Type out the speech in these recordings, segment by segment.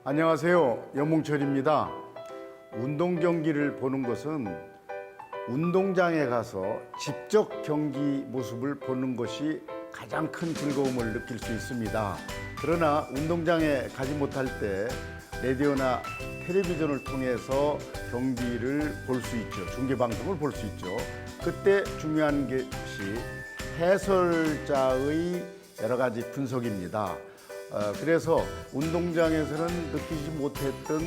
안녕하세요. 연봉철입니다. 운동 경기를 보는 것은 운동장에 가서 직접 경기 모습을 보는 것이 가장 큰 즐거움을 느낄 수 있습니다. 그러나 운동장에 가지 못할 때 라디오나 텔레비전을 통해서 경기를 볼 수 있죠. 중계 방송을 볼 수 있죠. 그때 중요한 것이 해설자의 여러 가지 분석입니다. 그래서 운동장에서는 느끼지 못했던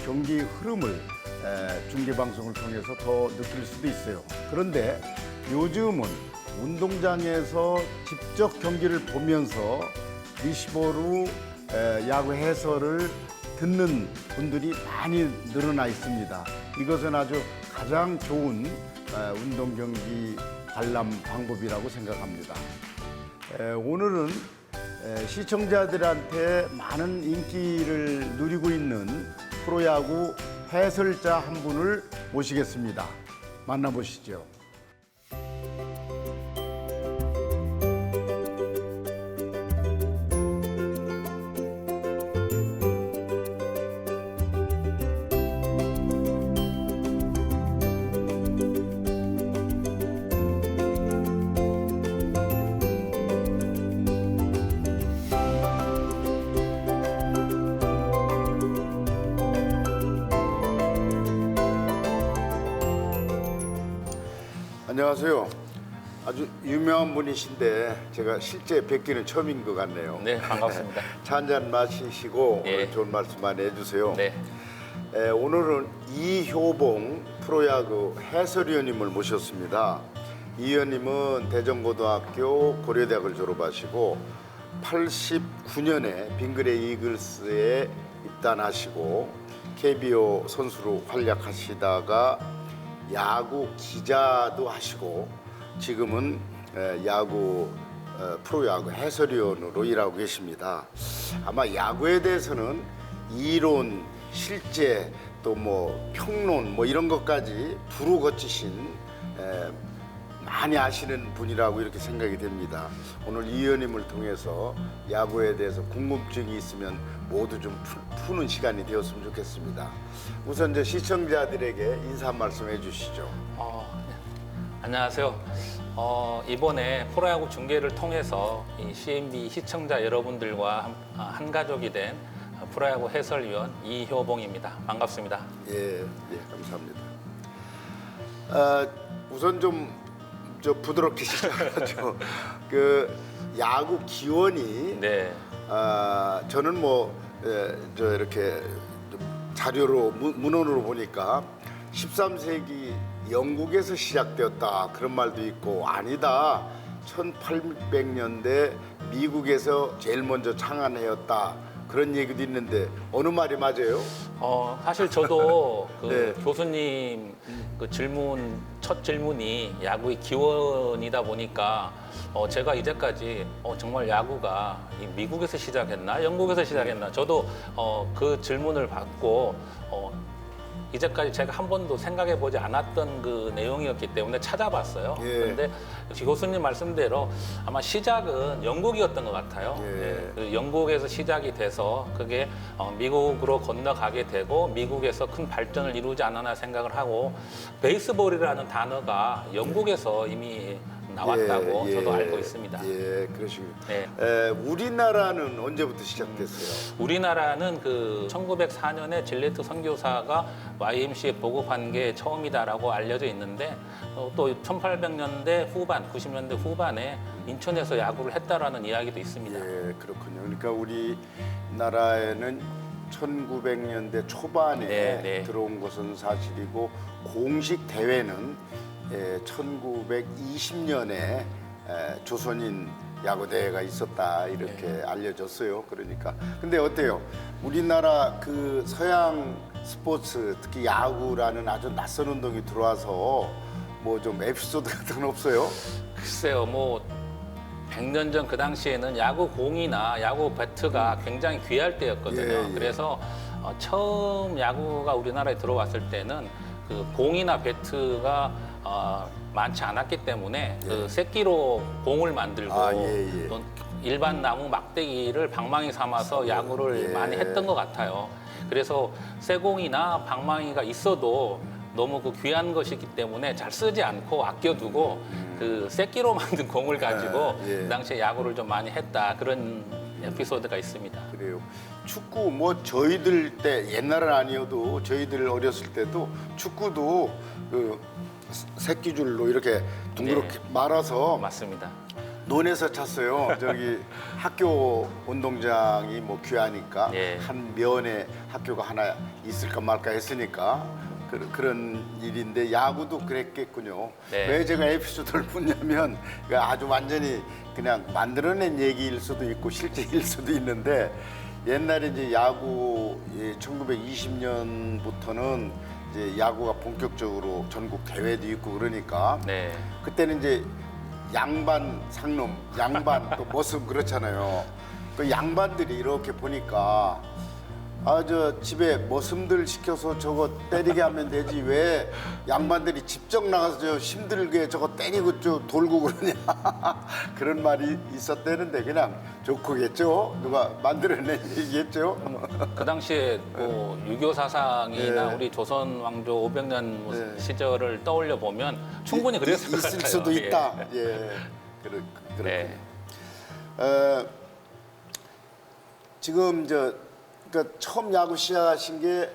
경기 흐름을 중계 방송을 통해서 더 느낄 수도 있어요. 그런데 요즘은 운동장에서 직접 경기를 보면서 리시버로 야구 해설을 듣는 분들이 많이 늘어나 있습니다. 이것은 아주 가장 좋은 운동 경기 관람 방법이라고 생각합니다. 오늘은 시청자들한테 많은 인기를 누리고 있는 프로야구 해설자 한 분을 모시겠습니다. 만나보시죠. 안녕하세요. 아주 유명한 분이신데 제가 실제 뵙기는 처음인 것 같네요. 네, 반갑습니다. 차 한잔 마시시고 네. 오늘 좋은 말씀 많이 해주세요. 네, 오늘은 이효봉 프로야구 해설위원님을 모셨습니다. 이 의원님은 대전고등학교 고려대학을 졸업하시고 89년에 빙그레 이글스에 입단하시고 KBO 선수로 활약하시다가 야구 기자도 하시고 지금은 프로야구 해설위원으로 일하고 계십니다. 아마 야구에 대해서는 이론, 실제 또 뭐 평론 뭐 이런 것까지 두루 거치신 많이 아시는 분이라고 이렇게 생각이 됩니다. 오늘 이 의원님을 통해서 야구에 대해서 궁금증이 있으면 모두 좀 푸는 시간이 되었으면 좋겠습니다. 우선 저 시청자들에게 인사 한 말씀 해주시죠. 네. 안녕하세요. 이번에 프로야구 중계를 통해서 이 CNB 시청자 여러분들과 한 가족이 된 프로야구 해설위원 이효봉입니다. 반갑습니다. 예, 감사합니다. 우선 좀 부드럽게 시작하죠. 그 야구 기원이 네, 저는 이렇게 자료로 문헌으로 보니까 13세기 영국에서 시작되었다 그런 말도 있고 아니다 1800년대 미국에서 제일 먼저 창안하였다 그런 얘기도 있는데 어느 말이 맞아요? 사실 저도 그 네. 교수님 그 첫 질문이 야구의 기원이다 보니까 제가 이제까지 정말 야구가 미국에서 시작했나 영국에서 시작했나 저도 그 질문을 받고 이제까지 제가 한 번도 생각해 보지 않았던 그 내용이었기 때문에 찾아봤어요. 예. 그런데 교수님 말씀대로 아마 시작은 영국이었던 것 같아요. 예. 그 영국에서 시작이 돼서 그게 미국으로 건너가게 되고 미국에서 큰 발전을 이루지 않았나 생각을 하고 베이스볼이라는 단어가 영국에서 이미 나왔다고 저도 알고 있습니다. 예, 그러시군요. 네. 우리나라는 언제부터 시작됐어요? 우리나라는 그 1904년에 질레트 선교사가 YMC에 보급한 게 처음이다라고 알려져 있는데 또 1800년대 후반, 90년대 후반에 인천에서 야구를 했다라는 이야기도 있습니다. 예, 그렇군요. 그러니까 우리나라에는 1900년대 초반에 네. 들어온 것은 사실이고 공식 대회는 1920년에 조선인 야구 대회가 있었다 이렇게 알려졌어요. 그러니까 근데 어때요? 우리나라 그 서양 스포츠 특히 야구라는 아주 낯선 운동이 들어와서 뭐 좀 에피소드 같은 건 없어요? 글쎄요, 뭐 100년 전 그 당시에는 야구 공이나 야구 배트가 굉장히 귀할 때였거든요. 예. 그래서 처음 야구가 우리나라에 들어왔을 때는 그 공이나 배트가 많지 않았기 때문에 그 새끼로 공을 만들고 예. 또 일반 나무 막대기를 방망이 삼아서 야구를 예. 많이 했던 것 같아요. 그래서 쇠공이나 방망이가 있어도 너무 그 귀한 것이기 때문에 잘 쓰지 않고 아껴두고 그 새끼로 만든 공을 가지고 예. 그 당시에 야구를 좀 많이 했다 그런 에피소드가 있습니다. 그래요. 축구 뭐 저희들 때 옛날은 아니어도 저희들 어렸을 때도 축구도 그 새끼줄로 이렇게 둥그렇게 네. 말아서 맞습니다. 논에서 찼어요. 저기 학교 운동장이 뭐 귀하니까 예. 한 면에 학교가 하나 있을까 말까 했으니까 그런 일인데 야구도 그랬겠군요. 네. 왜 제가 에피소드를 묻냐면 아주 완전히 그냥 만들어낸 얘기일 수도 있고 실제일 수도 있는데 옛날에 이제 야구 1920년부터는 이제 야구가 본격적으로 전국 대회도 있고 그러니까 네. 그때는 이제 양반 상놈, 양반 또 머슴 그렇잖아요. 그 양반들이 이렇게 보니까 저 집에 머슴들 시켜서 저거 때리게 하면 되지 왜 양반들이 직접 나가서 저 힘들게 저거 때리고 저 돌고 그러냐 그런 말이 있었대는데 그냥 좋고겠죠. 누가 만들어낸 얘기겠죠. 그 당시에 뭐 유교 사상이나 네. 우리 조선 왕조 500년 뭐 네. 시절을 떠올려 보면 충분히 그랬을 것 같아요. 있을 수도 예. 있다. 예, 그렇군요. 네. 지금 그러니까 처음 야구 시작하신 게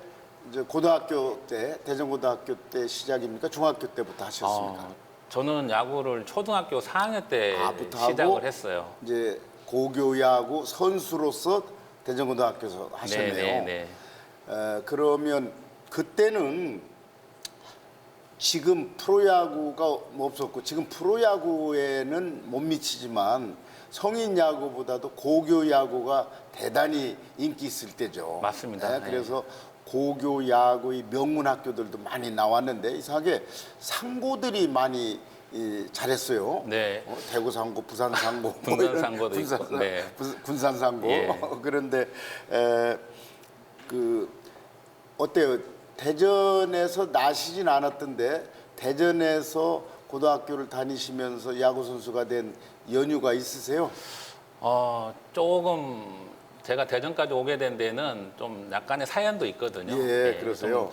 이제 고등학교 때 대전고등학교 때 시작입니까? 중학교 때부터 하셨습니까? 저는 야구를 초등학교 4학년 때 부터 하고 시작을 했어요. 이제 고교 야구 선수로서 대전고등학교에서 하셨네요. 네. 그러면 그때는 지금 프로야구가 뭐 없었고 지금 프로야구에는 못 미치지만 성인 야구보다도 고교 야구가 대단히 인기 있을 때죠. 맞습니다. 그래서 고교 야구의 명문 학교들도 많이 나왔는데 이상하게 상고들이 많이 잘했어요. 네. 대구 상고, 부산 상고, 군산 상고도 있고. 네. 군산 상고. 예. 그런데 어때요? 대전에서 나시진 않았던데 대전에서 고등학교를 다니시면서 야구 선수가 된 연유가 있으세요? 조금 제가 대전까지 오게 된 데는 좀 약간의 사연도 있거든요. 예, 그러세요. 좀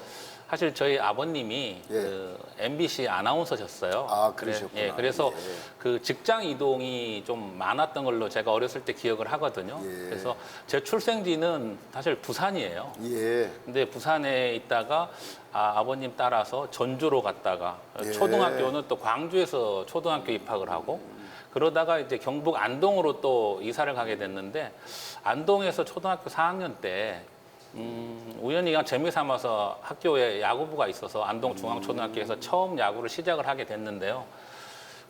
사실 저희 아버님이 예. 그 MBC 아나운서셨어요. 아, 그러셨구나. 예, 그래서 예. 그 직장 이동이 좀 많았던 걸로 제가 어렸을 때 기억을 하거든요. 예. 그래서 제 출생지는 사실 부산이에요. 예. 근데 부산에 있다가 아버님 따라서 전주로 갔다가 예. 초등학교는 또 광주에서 초등학교 입학을 하고 그러다가 이제 경북 안동으로 또 이사를 가게 됐는데 안동에서 초등학교 4학년 때 우연히 그냥 재미 삼아서 학교에 야구부가 있어서 안동 중앙초등학교에서 처음 야구를 시작을 하게 됐는데요.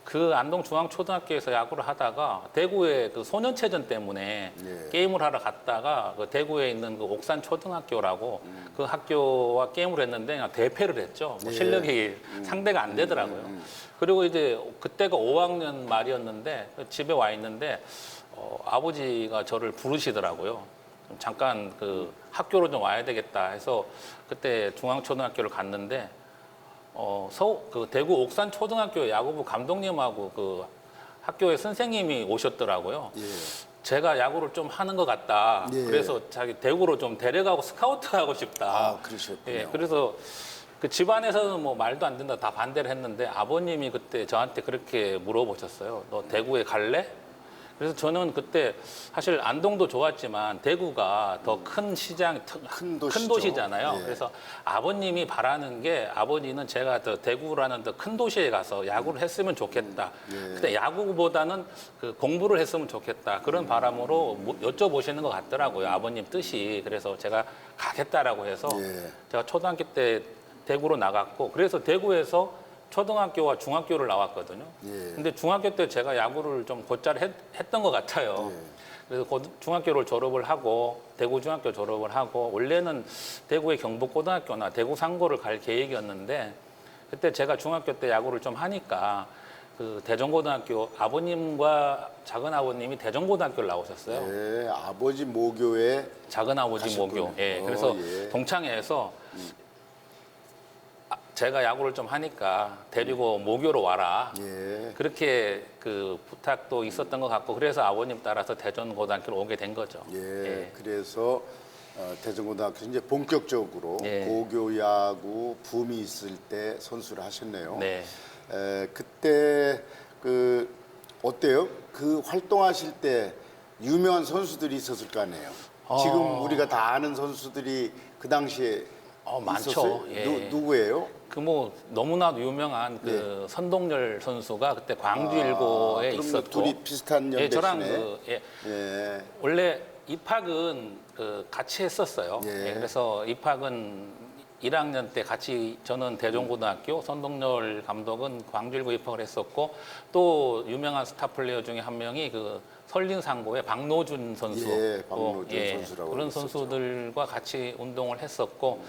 그 안동 중앙초등학교에서 야구를 하다가 대구의 그 소년체전 때문에 예. 게임을 하러 갔다가 그 대구에 있는 그 옥산 초등학교라고 그 학교와 게임을 했는데 그냥 대패를 했죠. 뭐 예. 실력이 상대가 안 되더라고요. 그리고 이제 그때가 5학년 말이었는데 집에 와 있는데 아버지가 저를 부르시더라고요. 잠깐 그 학교로 좀 와야 되겠다 해서 그때 중앙초등학교를 갔는데 그 대구 옥산 초등학교 야구부 감독님하고 그 학교의 선생님이 오셨더라고요. 예. 제가 야구를 좀 하는 것 같다. 예. 그래서 자기 대구로 좀 데려가고 스카우트하고 싶다. 그러셨군요. 예, 그래서 그 집안에서는 뭐 말도 안 된다 다 반대를 했는데 아버님이 그때 저한테 그렇게 물어보셨어요. 너 대구에 갈래? 그래서 저는 그때 사실 안동도 좋았지만 대구가 더 큰 시장, 큰 큰 도시죠. 도시잖아요. 예. 그래서 아버님이 바라는 게 아버지는 제가 더 대구라는 더 큰 도시에 가서 야구를 했으면 좋겠다. 예. 근데 야구보다는 그 공부를 했으면 좋겠다. 그런 바람으로 여쭤보시는 것 같더라고요. 아버님 뜻이. 그래서 제가 가겠다라고 해서 예. 제가 초등학교 때 대구로 나갔고 그래서 대구에서 초등학교와 중학교를 나왔거든요. 예. 근데 중학교 때 제가 야구를 좀 곧잘 했던 것 같아요. 그래서 중학교를 졸업을 하고 대구 중학교 졸업을 하고 원래는 대구의 경북고등학교나 대구 상고를 갈 계획이었는데 그때 제가 중학교 때 야구를 좀 하니까 그 대전고등학교 아버님과 작은 아버님이 대전고등학교를 나오셨어요. 예, 아버지 모교에 작은 아버지 가셨군요. 모교. 예, 그래서 예. 동창회에서 제가 야구를 좀 하니까 데리고 모교로 와라. 예. 그렇게 그 부탁도 있었던 것 같고 그래서 아버님 따라서 대전고등학교로 오게 된 거죠. 예. 그래서 대전고등학교 이제 본격적으로 예. 고교 야구 붐이 있을 때 선수를 하셨네요. 네. 그때 그 어때요? 그 활동하실 때 유명한 선수들이 있었을 거 아니에요. 지금 우리가 다 아는 선수들이 그 당시에 많죠. 있었어요? 예. 누구예요? 그 뭐 너무나도 유명한 그 선동열 선수가 그때 광주 일고에 그럼 있었고 둘이 비슷한 예, 저랑 연배시네. 예. 원래 입학은 그 같이 했었어요. 예. 예, 그래서 입학은 1학년 때 같이 저는 대전고등학교, 선동열 감독은 광주일고 입학을 했었고 또 유명한 스타 플레이어 중에 한 명이 그 설린상고의 박노준 선수, 예, 박노준 선수라고 그런 있었죠. 선수들과 같이 운동을 했었고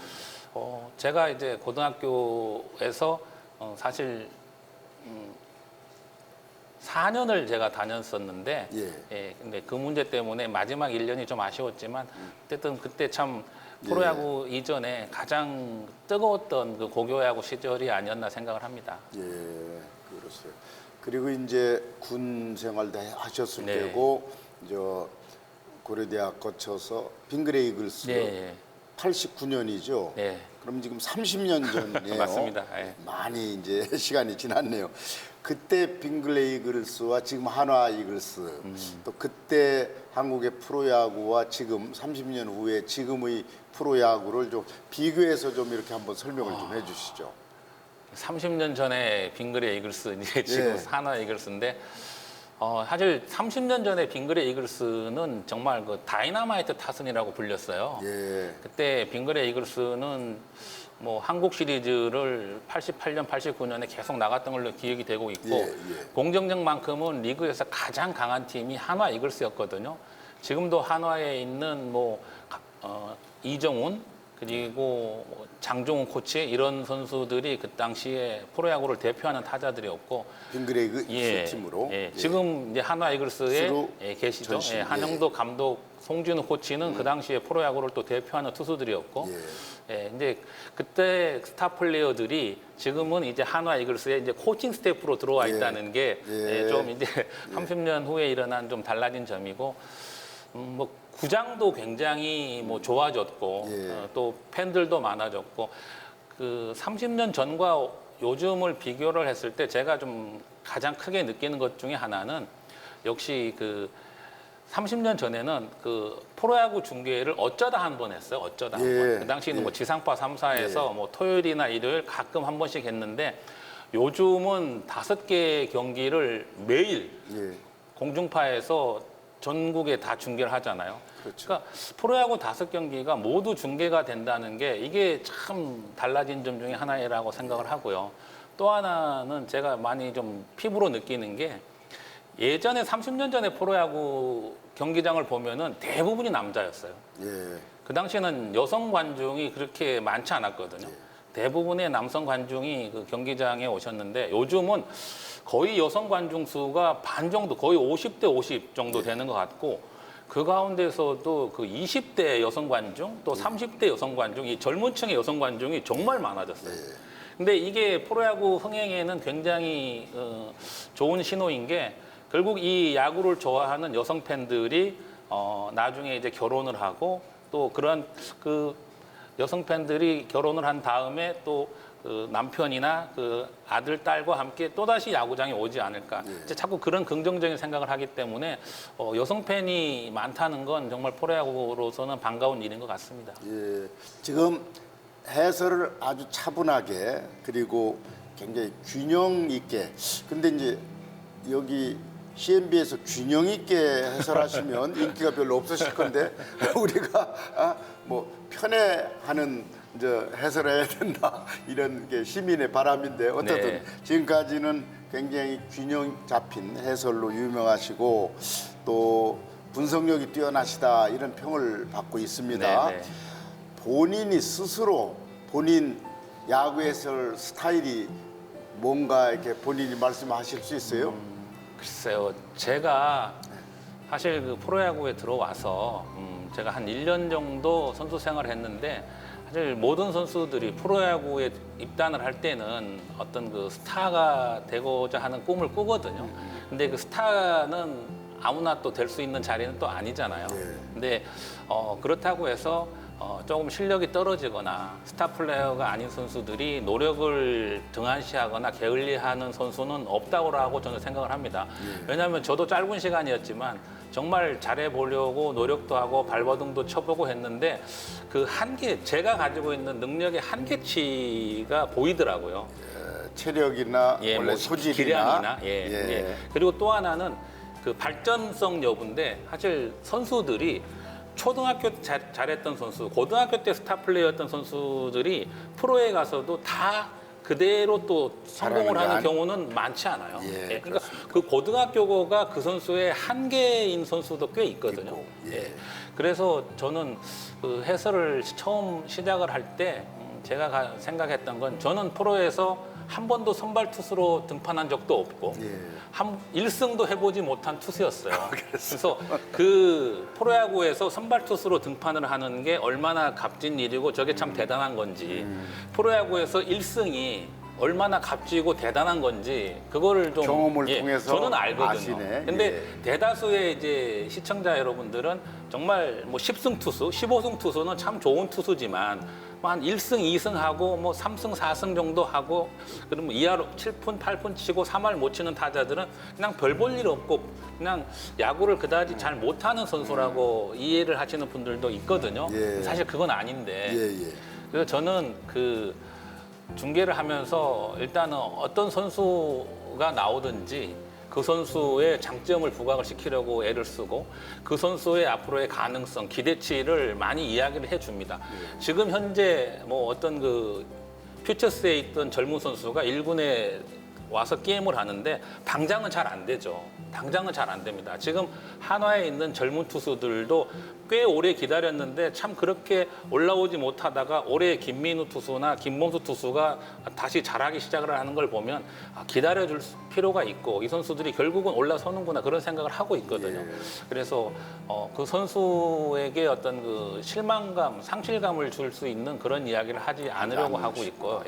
제가 이제 고등학교에서 사실 4년을 제가 다녔었는데 근데 그 문제 때문에 마지막 1년이 좀 아쉬웠지만 어쨌든 그때 참 프로야구 이전에 가장 뜨거웠던 그 고교야구 시절이 아니었나 생각을 합니다. 예, 그렇어요. 그리고 이제 군 생활도 하셨을 네. 때고 저 고려대학 거쳐서 빙그레 이글스 네. 89년이죠. 네. 그럼 지금 30년 전이에요. 맞습니다. 예. 많이 이제 시간이 지났네요. 그때 빙글레 이글스와 지금 한화 이글스 또 그때 한국의 프로야구와 지금 30년 후에 지금의 프로야구를 좀 비교해서 좀 이렇게 한번 설명을 좀 해주시죠. 30년 전에 빙그레 이글스 이제 지금 예. 한화 이글스인데 사실 30년 전에 빙그레 이글스는 정말 그 다이너마이트 타선이라고 불렸어요. 예. 그때 빙그레 이글스는 뭐 한국 시리즈를 88년, 89년에 계속 나갔던 걸로 기억이 되고 있고 예. 공정력만큼은 리그에서 가장 강한 팀이 한화 이글스였거든요. 지금도 한화에 있는 뭐 이정훈 그리고 장종훈 코치 이런 선수들이 그 당시에 프로야구를 대표하는 타자들이었고 빙그레 이글스 팀으로 지금 이제 한화 이글스에 주로 계시죠. 전신, 한영도 감독, 송진우 코치는 그 당시에 프로야구를 또 대표하는 투수들이었고 이제 그때 스타 플레이어들이 지금은 이제 한화 이글스에 이제 코칭 스태프로 들어와 있다는 게 좀 이제 30년 후에 일어난 좀 달라진 점이고 뭐 구장도 굉장히 뭐 좋아졌고 또 팬들도 많아졌고 그 30년 전과 요즘을 비교를 했을 때 제가 좀 가장 크게 느끼는 것 중에 하나는 역시 그 30년 전에는 그 프로야구 중계를 어쩌다 한 번 했어요. 어쩌다 한 번. 그 당시에는 뭐 지상파 3사에서 뭐 토요일이나 일요일 가끔 한 번씩 했는데 요즘은 5개 경기를 매일 공중파에서 전국에 다 중계를 하잖아요. 그렇죠. 그러니까 프로야구 5경기가 모두 중계가 된다는 게 이게 참 달라진 점 중에 하나라고 생각을 하고요. 또 하나는 제가 많이 좀 피부로 느끼는 게 예전에 30년 전에 프로야구 경기장을 보면은 대부분이 남자였어요. 그 당시에는 여성 관중이 그렇게 많지 않았거든요. 대부분의 남성 관중이 그 경기장에 오셨는데 요즘은 거의 여성 관중 수가 반 정도, 거의 50대 50 정도 되는 것 같고 그 가운데서도 그 20대 여성 관중, 또 30대 여성 관중, 이 젊은 층의 여성 관중이 정말 많아졌어요. 근데 이게 프로야구 흥행에는 굉장히 좋은 신호인 게 결국 이 야구를 좋아하는 여성 팬들이 나중에 이제 결혼을 하고 또 그런 그 여성 팬들이 결혼을 한 다음에 또 그 남편이나 그 아들, 딸과 함께 또다시 야구장에 오지 않을까. 이제 자꾸 그런 긍정적인 생각을 하기 때문에 여성 팬이 많다는 건 정말 프로야구로서는 반가운 일인 것 같습니다. 지금 해설을 아주 차분하게 그리고 굉장히 균형 있게. 근데 이제 여기 CNB에서 균형 있게 해설하시면 인기가 별로 없으실 건데 우리가 뭐 편애하는 이제 해설해야 된다 이런 게 시민의 바람인데 어떻든 지금까지는 굉장히 균형 잡힌 해설로 유명하시고 또 분석력이 뛰어나시다 이런 평을 받고 있습니다. 본인이 스스로 본인 야구 해설 스타일이 뭔가 이렇게 본인이 말씀하실 수 있어요? 글쎄요, 제가 사실 그 프로야구에 들어와서 제가 한 1년 정도 선수 생활을 했는데 사실 모든 선수들이 프로야구에 입단을 할 때는 어떤 그 스타가 되고자 하는 꿈을 꾸거든요. 근데 그 스타는 아무나 또 될 수 있는 자리는 또 아니잖아요. 근데 그렇다고 해서 조금 실력이 떨어지거나 스타 플레이어가 아닌 선수들이 노력을 등한시하거나 게을리하는 선수는 없다고 저는 생각을 합니다. 왜냐하면 저도 짧은 시간이었지만 정말 잘해보려고 노력도 하고 발버둥도 쳐보고 했는데 그 한계, 제가 가지고 있는 능력의 한계치가 보이더라고요. 체력이나 예, 원래 뭐 소질이나 기량이나 예. 그리고 또 하나는 그 발전성 여부인데 사실 선수들이 초등학교 때 잘했던 선수, 고등학교 때 스타 플레이였던 선수들이 프로에 가서도 다 그대로 또 성공을 하는 경우는 많지 않아요. 예, 그러니까 그 고등학교가 그 선수의 한계인 선수도 꽤 있거든요. 있고, 그래서 저는 그 해설을 처음 시작을 할 때 제가 생각했던 건 저는 프로에서 한 번도 선발 투수로 등판한 적도 없고 한 1승도 해보지 못한 투수였어요. 그래서 그 프로야구에서 선발 투수로 등판을 하는 게 얼마나 값진 일이고 저게 참 대단한 건지 프로야구에서 1승이 얼마나 값지고 대단한 건지 그거를 좀 경험을 통해서 저는 알거든요. 아시네. 근데 대다수의 이제 시청자 여러분들은 정말 뭐 10승 투수, 15승 투수는 참 좋은 투수지만 한 1승, 2승 하고 뭐 3승, 4승 정도 하고 그러면 2할 7푼, 8푼 치고 3할 못 치는 타자들은 그냥 별 볼 일 없고 그냥 야구를 그다지 잘 못하는 선수라고 이해를 하시는 분들도 있거든요. 사실 그건 아닌데. 그래서 저는 그 중계를 하면서 일단은 어떤 선수가 나오든지 그 선수의 장점을 부각을 시키려고 애를 쓰고 그 선수의 앞으로의 가능성, 기대치를 많이 이야기를 해줍니다. 지금 현재 뭐 어떤 그 퓨처스에 있던 젊은 선수가 1군에 와서 게임을 하는데 당장은 잘 안 되죠. 당장은 잘 안 됩니다. 지금 한화에 있는 젊은 투수들도 꽤 오래 기다렸는데 참 그렇게 올라오지 못하다가 올해 김민우 투수나 김범수 투수가 다시 잘하기 시작을 하는 걸 보면 기다려줄 필요가 있고 이 선수들이 결국은 올라서는구나 그런 생각을 하고 있거든요. 그래서 그 선수에게 어떤 그 실망감, 상실감을 줄 수 있는 그런 이야기를 하지 않으려고 하고 있고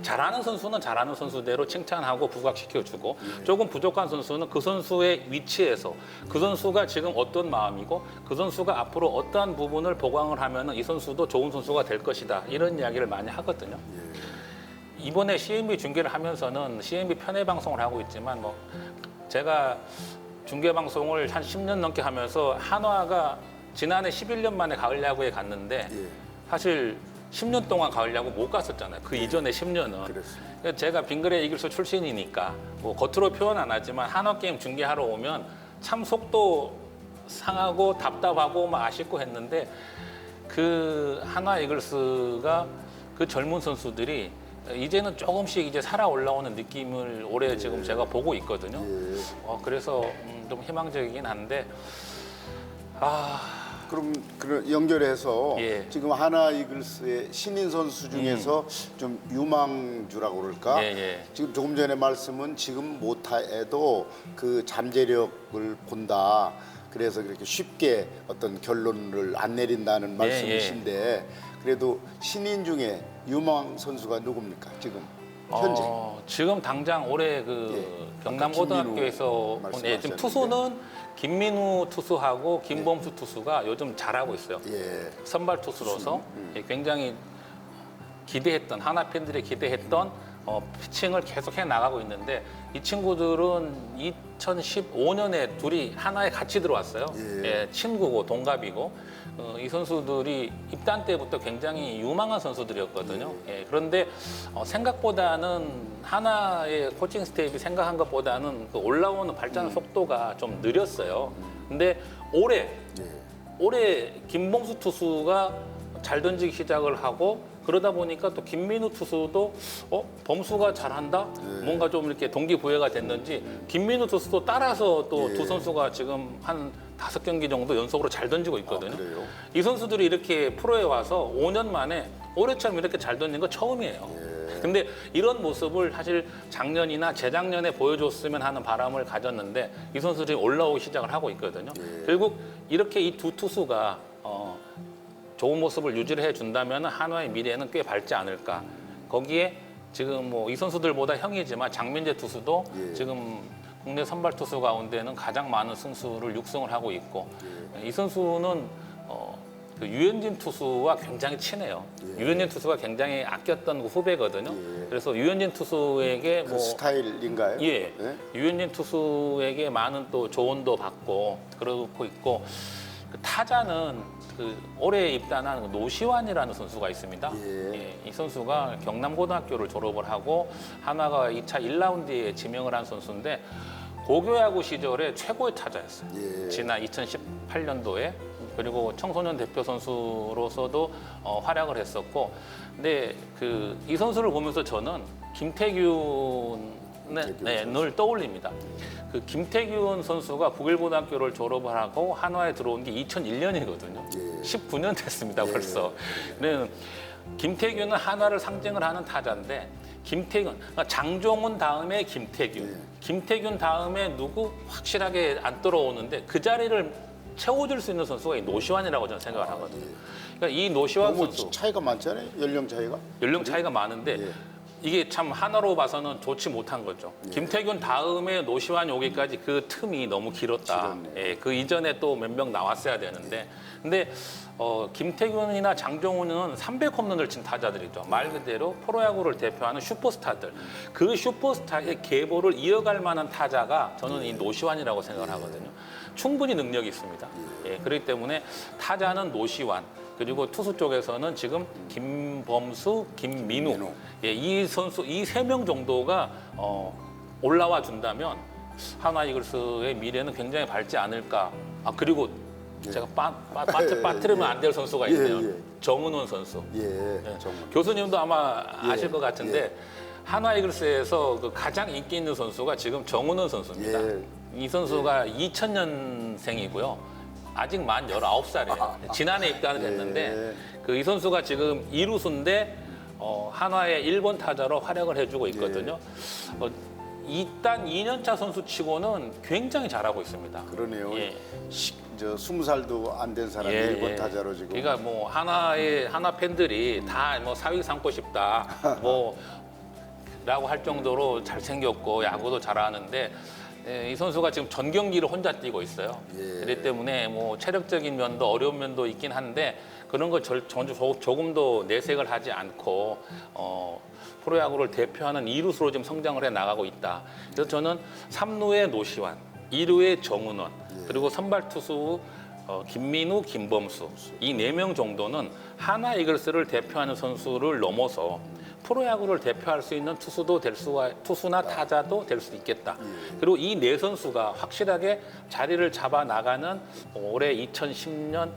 잘하는 선수는 잘하는 선수대로 칭찬하고 부각시켜주고 조금 부족한 선수는 그 선수의 위치에서 그 선수가 지금 어떤 마음이고 그 선수가 앞으로 어떠한 부분을 보강을 하면 이 선수도 좋은 선수가 될 것이다 이런 이야기를 많이 하거든요. 이번에 CNB 중계를 하면서는 CNB 편의 방송을 하고 있지만 뭐 제가 중계 방송을 한 10년 넘게 하면서 한화가 지난해 11년 만에 가을 야구에 갔는데 사실 10년 동안 가을 야구 못 갔었잖아요. 그 이전에 10년은. 제가 빙그레 이글스 출신이니까 뭐 겉으로 표현 안 하지만 한화 게임 중계하러 오면 참 속도 상하고 답답하고 막 아쉽고 했는데 그 한화 이글스가 그 젊은 선수들이 이제는 조금씩 이제 살아 올라오는 느낌을 올해 지금 제가 보고 있거든요. 그래서 좀 희망적이긴 한데 그럼 연결해서 예. 지금 하나 이글스의 신인 선수 중에서 좀 유망주라고 그럴까? 지금 조금 전에 말씀은 지금 못해도 그 잠재력을 본다. 그래서 그렇게 쉽게 어떤 결론을 안 내린다는 말씀이신데 그래도 신인 중에 유망 선수가 누굽니까? 지금 현재? 지금 당장 올해 그 경남고등학교에서 지금 투수는 김민우 투수하고 김범수 투수가 요즘 잘하고 있어요. 선발 투수로서 굉장히 기대했던 하나 팬들이 기대했던 피칭을 계속 해 나가고 있는데 이 친구들은 2015년에 둘이 하나에 같이 들어왔어요. 친구고 동갑이고 이 선수들이 입단 때부터 굉장히 유망한 선수들이었거든요. 그런데 생각보다는 하나의 코칭 스텝이 생각한 것보다는 그 올라오는 발전 속도가 좀 느렸어요. 근데 올해 김범수 투수가 잘 던지기 시작을 하고 그러다 보니까 또 김민우 투수도 범수가 잘한다? 뭔가 좀 이렇게 동기부여가 됐는지 김민우 투수도 따라서 또 두 선수가 지금 한 5경기 정도 연속으로 잘 던지고 있거든요. 이 선수들이 이렇게 프로에 와서 5년 만에 올해처럼 이렇게 잘 던진 거 처음이에요. 근데 이런 모습을 사실 작년이나 재작년에 보여줬으면 하는 바람을 가졌는데 이 선수들이 올라오기 시작을 하고 있거든요. 결국 이렇게 이 두 투수가 좋은 모습을 유지를 해준다면 한화의 미래는 꽤 밝지 않을까. 거기에 지금 뭐 이 선수들보다 형이지만 장민재 투수도 예. 지금 국내 선발 투수 가운데는 가장 많은 승수를 6승을 하고 있고 이 선수는 그 유현진 투수와 굉장히 친해요. 유현진 투수가 굉장히 아꼈던 그 후배거든요. 그래서 유현진 투수에게 그 스타일인가요? 예, 네? 유현진 투수에게 많은 또 조언도 받고 그러고 있고 그 타자는 그 올해 입단한 노시환이라는 선수가 있습니다. 예. 이 선수가 경남고등학교를 졸업을 하고 한화가 2차 1라운드에 지명을 한 선수인데 고교야구 시절에 최고의 타자였어요. 예. 지난 2018년도에 그리고 청소년 대표 선수로서도 활약을 했었고, 근데 그 이 선수를 보면서 저는 김태균을 떠올립니다. 그 김태균 선수가 북일고등학교를 졸업을 하고 한화에 들어온 게 2001년이거든요. 예. 19년 됐습니다 벌써. 네, 김태균은 한화를 상징을 하는 타자인데 김태균, 그러니까 장종훈 다음에 김태균, 김태균 다음에 누구 확실하게 안 떨어오는데 그 자리를 채워줄 수 있는 선수가 이 노시환이라고 저는 생각을 하거든요. 그러니까 이 노시환 너무 선수 차이가 많잖아요. 연령 차이가. 연령 차이가 많은데 예. 이게 참 하나로 봐서는 좋지 못한 거죠. 김태균 다음에 노시환이 오기까지 그 틈이 너무 길었다. 길었네. 예, 그 이전에 또 몇 명 나왔어야 되는데, 근데 김태균이나 장종훈은 300홈런을 친 타자들이죠. 말 그대로 프로야구를 대표하는 슈퍼스타들. 그 슈퍼스타의 계보를 이어갈 만한 타자가 저는 이 노시환이라고 생각을 하거든요. 충분히 능력이 있습니다. 예, 그렇기 때문에 타자는 노시환. 그리고 투수 쪽에서는 지금 김범수, 김민우, 예, 이 선수 이 세 명 정도가 올라와 준다면 한화 이글스의 미래는 굉장히 밝지 않을까. 아 그리고 제가 빠뜨리면 안 될 선수가 있네요. 정은원 선수. 정말. 교수님도 아마 아실 것 같은데 한화 이글스에서 그 가장 인기 있는 선수가 지금 정은원 선수입니다. 이 선수가 2000년생이고요. 아직 만 19살이에요. 지난해 입단을 했는데 그 이 선수가 지금 2루수인데 한화의 1번 타자로 활약을 해주고 있거든요. 일단 2년차 선수 치고는 굉장히 잘하고 있습니다. 그러네요. 예. 저 20살도 안 된 사람이 예, 1번 예. 타자로 지금. 그러니까 뭐 한화 팬들이 다 뭐 사위 삼고 싶다 뭐 라고 할 정도로 잘생겼고 야구도 잘하는데 예, 이 선수가 지금 전 경기를 혼자 뛰고 있어요. 그렇기 때문에 뭐 체력적인 면도 어려운 면도 있긴 한데 그런 걸 조금도 내색을 하지 않고 프로야구를 대표하는 2루수로 지금 성장을 해 나가고 있다. 그래서 저는 3루의 노시환, 2루의 정은원, 그리고 선발 투수 김민우, 김범수 이 4명 정도는 한화 이글스를 대표하는 선수를 넘어서 프로야구를 대표할 수 있는 투수나 타자도 될 수 있겠다. 그리고 이 4선수가 확실하게 자리를 잡아 나가는 올해 2010년,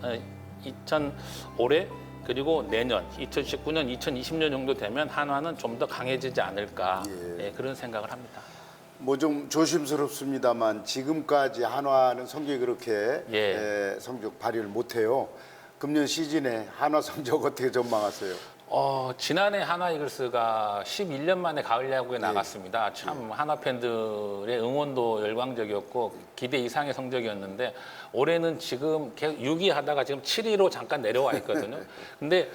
그리고 내년 2019년, 2020년 정도 되면 한화는 좀 더 강해지지 않을까 그런 생각을 합니다. 뭐 좀 조심스럽습니다만 지금까지 한화는 성적이 그렇게 성적 발휘를 못해요. 금년 시즌에 한화 성적 어떻게 전망하세요? 지난해 한화 이글스가 11년 만에 가을 야구에 나갔습니다. 참 한화 팬들의 응원도 열광적이었고 기대 이상의 성적이었는데 올해는 지금 계속 6위 하다가 지금 7위로 잠깐 내려와 있거든요. 근데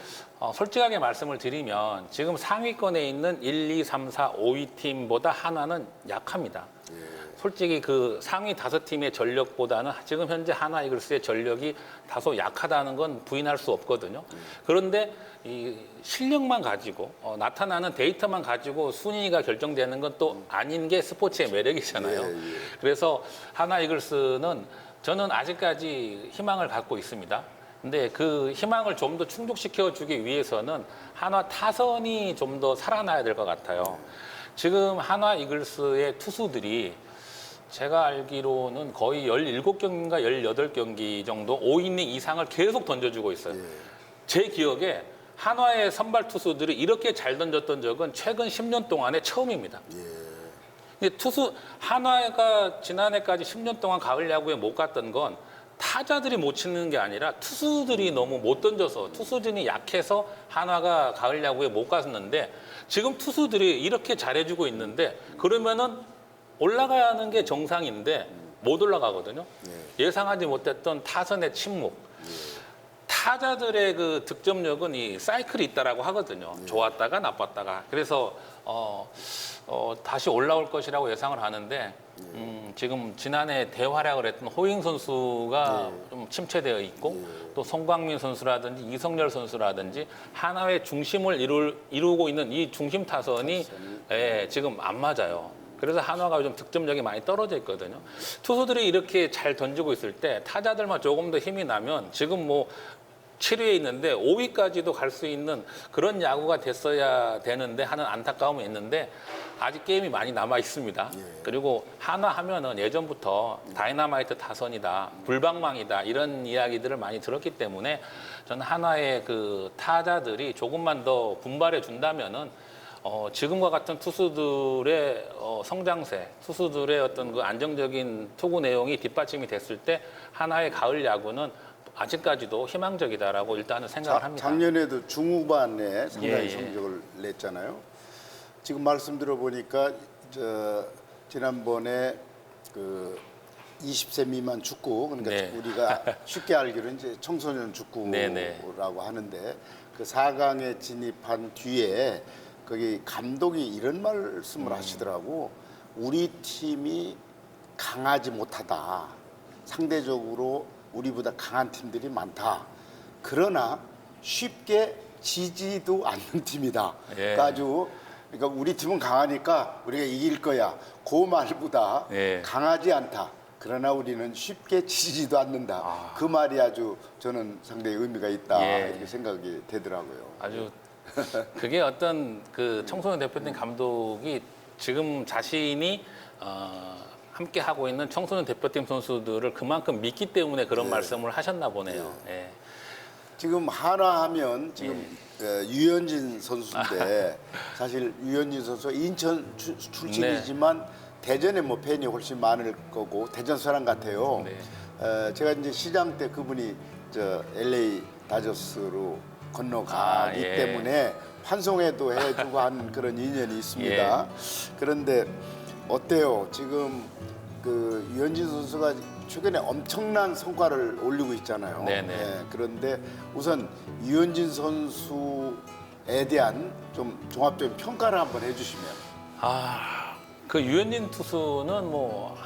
솔직하게 말씀을 드리면 지금 상위권에 있는 1, 2, 3, 4, 5위 팀보다 한화는 약합니다. 솔직히 그 상위 5팀의 전력보다는 지금 현재 한화 이글스의 전력이 다소 약하다는 건 부인할 수 없거든요. 그런데 이 실력만 가지고 나타나는 데이터만 가지고 순위가 결정되는 건 또 아닌 게 스포츠의 매력이잖아요. 그래서 한화 이글스는 저는 아직까지 희망을 갖고 있습니다. 근데 그 희망을 좀 더 충족시켜 주기 위해서는 한화 타선이 좀 더 살아나야 될 것 같아요. 지금 한화 이글스의 투수들이 제가 알기로는 거의 17경기인가 18경기 정도 5이닝 이상을 계속 던져주고 있어요. 제 기억에 한화의 선발 투수들이 이렇게 잘 던졌던 적은 최근 10년 동안에 처음입니다. 근데 한화가 지난해까지 10년 동안 가을 야구에 못 갔던 건 타자들이 못 치는 게 아니라 투수들이 너무 못 던져서 투수진이 약해서 한화가 가을 야구에 못 갔었는데 지금 투수들이 이렇게 잘해주고 있는데 그러면은 올라가는 게 정상인데 못 올라가거든요. 예상하지 못했던 타선의 침묵. 타자들의 그 득점력은 이 사이클이 있다라고 하거든요. 좋았다가 나빴다가. 그래서 다시 올라올 것이라고 예상을 하는데 지금 지난해 대활약을 했던 호잉 선수가 좀 침체되어 있고 또 송광민 선수라든지 이성열 선수라든지 하나의 중심을 이루고 있는 이 중심 타선이 지금 안 맞아요. 그래서 한화가 좀 득점력이 많이 떨어져 있거든요. 투수들이 이렇게 잘 던지고 있을 때 타자들만 조금 더 힘이 나면 지금 뭐 7위에 있는데 5위까지도 갈 수 있는 그런 야구가 됐어야 되는데 하는 안타까움이 있는데 아직 게임이 많이 남아 있습니다. 그리고 한화 하면은 예전부터 다이나마이트 타선이다, 불방망이다 이런 이야기들을 많이 들었기 때문에 저는 한화의 그 타자들이 조금만 더 분발해 준다면은 지금과 같은 투수들의 성장세, 투수들의 어떤 그 안정적인 투구 내용이 뒷받침이 됐을 때 하나의 가을 야구는 아직까지도 희망적이다라고 일단은 생각을 합니다. 작년에도 중후반에 상당히 예. 성적을 냈잖아요. 지금 말씀 들어보니까 지난번에 그 20세 미만 축구, 그러니까 네. 우리가 쉽게 알기로는 이제 청소년 축구라고 네네. 하는데 그 4강에 진입한 뒤에 거기 감독이 이런 말씀을 하시더라고. 우리 팀이 강하지 못하다. 상대적으로 우리보다 강한 팀들이 많다. 그러나 쉽게 지지도 않는 팀이다. 예. 그러니까 아주 그러니까 우리 팀은 강하니까 우리가 이길 거야. 그 말보다 예. 강하지 않다. 그러나 우리는 쉽게 지지도 않는다. 그 말이 아주 저는 상당히 의미가 있다. 예. 이렇게 생각이 되더라고요. 아주 그게 어떤 그 청소년 대표팀 감독이 지금 자신이 함께 하고 있는 청소년 대표팀 선수들을 그만큼 믿기 때문에 그런 말씀을 하셨나 보네요. 예. 지금 한화하면 지금 유현진 선수인데 사실 유현진 선수가 인천 출신이지만 대전에 뭐 팬이 훨씬 많을 거고 대전 사람 같아요. 네. 제가 이제 시장 때 그분이 LA 다저스로 건너가기 예. 때문에 환송회도 해주고 한 그런 인연이 있습니다. 그런데 어때요? 지금 그 유현진 선수가 최근에 엄청난 성과를 올리고 있잖아요. 네네. 그런데 우선 유현진 선수에 대한 좀 종합적인 평가를 한번 해주시면. 그 유현진 투수는 뭐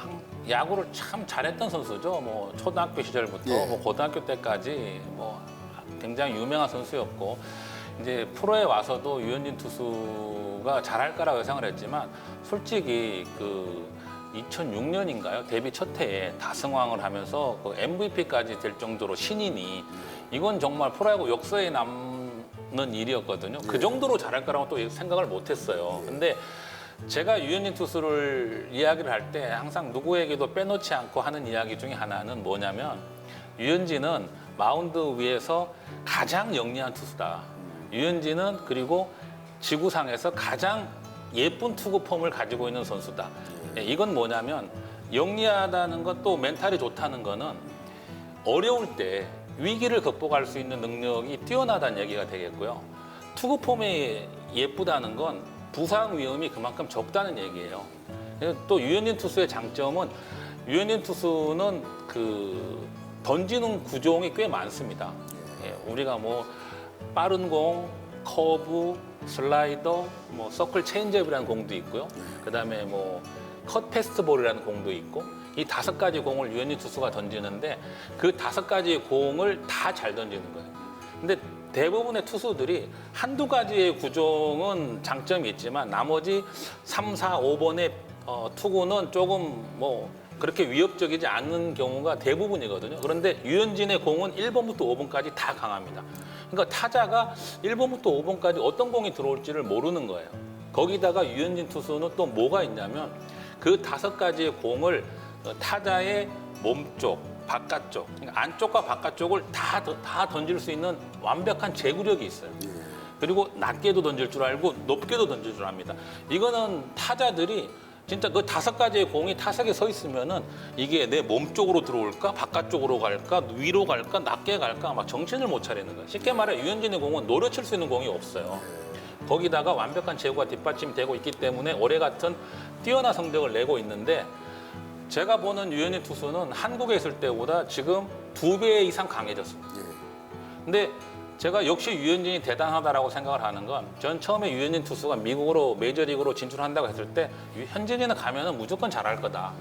야구를 참 잘했던 선수죠. 뭐 초등학교 시절부터 예. 뭐 고등학교 때까지 뭐 굉장히 유명한 선수였고 이제 프로에 와서도 유현진 투수가 잘할 거라고 예상을 했지만 솔직히 그 2006년인가요? 데뷔 첫 해에 다승왕을 하면서 그 MVP까지 될 정도로 신인이 이건 정말 프로야구 역사에 남는 일이었거든요. 그 정도로 잘할 거라고 또 생각을 못 했어요. 근데 제가 유현진 투수를 이야기를 할 때 항상 누구에게도 빼놓지 않고 하는 이야기 중에 하나는 뭐냐면 유현진은 마운드 위에서 가장 영리한 투수다. 유현진은 그리고 지구상에서 가장 예쁜 투구 폼을 가지고 있는 선수다. 이건 뭐냐면 영리하다는 것 또 멘탈이 좋다는 거는 어려울 때 위기를 극복할 수 있는 능력이 뛰어나다는 얘기가 되겠고요. 투구 폼이 예쁘다는 건 부상 위험이 그만큼 적다는 얘기예요. 또 유현진 투수의 장점은 유현진 투수는 그 던지는 구종이 꽤 많습니다. 우리가 뭐 빠른 공, 커브, 슬라이더, 뭐 서클 체인지업이라는 공도 있고요. 그다음에 뭐 컷 패스트볼이라는 공도 있고 이 5가지 공을 유현진 투수가 던지는데 그 5가지의 공을 다 잘 던지는 거예요. 근데 대부분의 투수들이 한두 가지의 구종은 장점이 있지만 나머지 3, 4, 5번의 투구는 조금 뭐 그렇게 위협적이지 않는 경우가 대부분이거든요. 그런데 유현진의 공은 1번부터 5번까지 다 강합니다. 그러니까 타자가 1번부터 5번까지 어떤 공이 들어올지를 모르는 거예요. 거기다가 유현진 투수는 또 뭐가 있냐면 그 5가지의 공을 타자의 몸쪽, 바깥쪽, 그러니까 안쪽과 바깥쪽을 다 던질 수 있는 완벽한 제구력이 있어요. 그리고 낮게도 던질 줄 알고 높게도 던질 줄 압니다. 이거는 타자들이 진짜 그 5가지의 공이 타석에 서 있으면은 이게 내 몸 쪽으로 들어올까, 바깥쪽으로 갈까, 위로 갈까, 낮게 갈까 막 정신을 못 차리는 거예요. 쉽게 말해 유현진의 공은 노려칠 수 있는 공이 없어요. 거기다가 완벽한 제구가 뒷받침되고 있기 때문에 올해 같은 뛰어난 성적을 내고 있는데 제가 보는 유현진 투수는 한국에 있을 때보다 지금 2배 이상 강해졌습니다. 근데 제가 역시 유현진이 대단하다라고 생각을 하는 건 전 처음에 유현진 투수가 미국으로 메이저리그로 진출한다고 했을 때 현진이는 가면은 무조건 잘할 거다.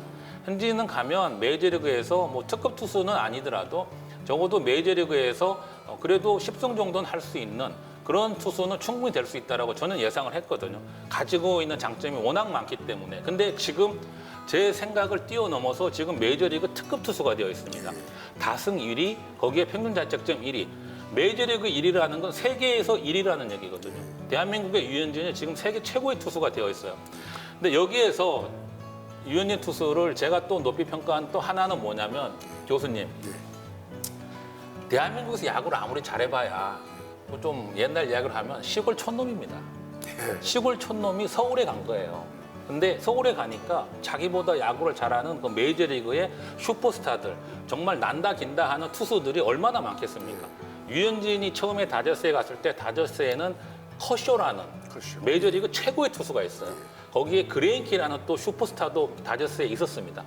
현진이는 가면 메이저리그에서 뭐 특급 투수는 아니더라도 적어도 메이저리그에서 그래도 10승 정도는 할 수 있는 그런 투수는 충분히 될 수 있다라고 저는 예상을 했거든요. 가지고 있는 장점이 워낙 많기 때문에. 근데 지금 제 생각을 뛰어넘어서 지금 메이저리그 특급 투수가 되어 있습니다. 다승 1위, 거기에 평균 자책점 1위. 메이저리그 1위라는 건 세계에서 1위라는 얘기거든요. 대한민국의 유현진이 지금 세계 최고의 투수가 되어 있어요. 근데 여기에서 유현진 투수를 제가 또 높이 평가한 또 하나는 뭐냐면 교수님, 대한민국에서 야구를 아무리 잘해봐야 좀 옛날 이야기를 하면 시골 촌놈입니다. 시골 촌놈이 서울에 간 거예요. 근데 서울에 가니까 자기보다 야구를 잘하는 그 메이저리그의 슈퍼스타들, 정말 난다 긴다 하는 투수들이 얼마나 많겠습니까? 유현진이 처음에 다저스에 갔을 때 다저스에는 커쇼라는 메이저리그 최고의 투수가 있어요. 거기에 그레인키라는 또 슈퍼스타도 다저스에 있었습니다.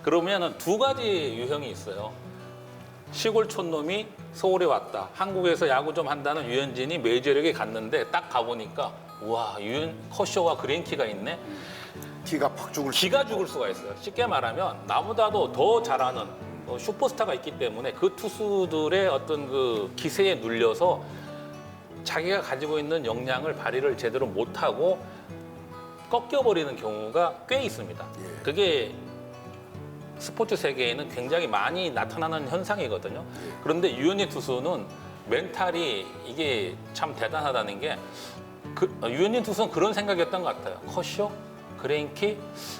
그러면은 두 가지 유형이 있어요. 시골 촌놈이 서울에 왔다. 한국에서 야구 좀 한다는 유현진이 메이저리그에 갔는데 딱 가보니까 우와, 커쇼와 그레인키가 있네. 기가 팍 죽을 기가 죽을 수가 있어요. 쉽게 말하면 나보다도 더 잘하는 슈퍼스타가 있기 때문에 그 투수들의 어떤 그 기세에 눌려서 자기가 가지고 있는 역량을 발휘를 제대로 못하고 꺾여버리는 경우가 꽤 있습니다. 그게 스포츠 세계에는 굉장히 많이 나타나는 현상이거든요. 그런데 유현진 투수는 멘탈이 이게 참 대단하다는 게 유현진 투수는 그런 생각이었던 것 같아요. 커쇼? 그레인키?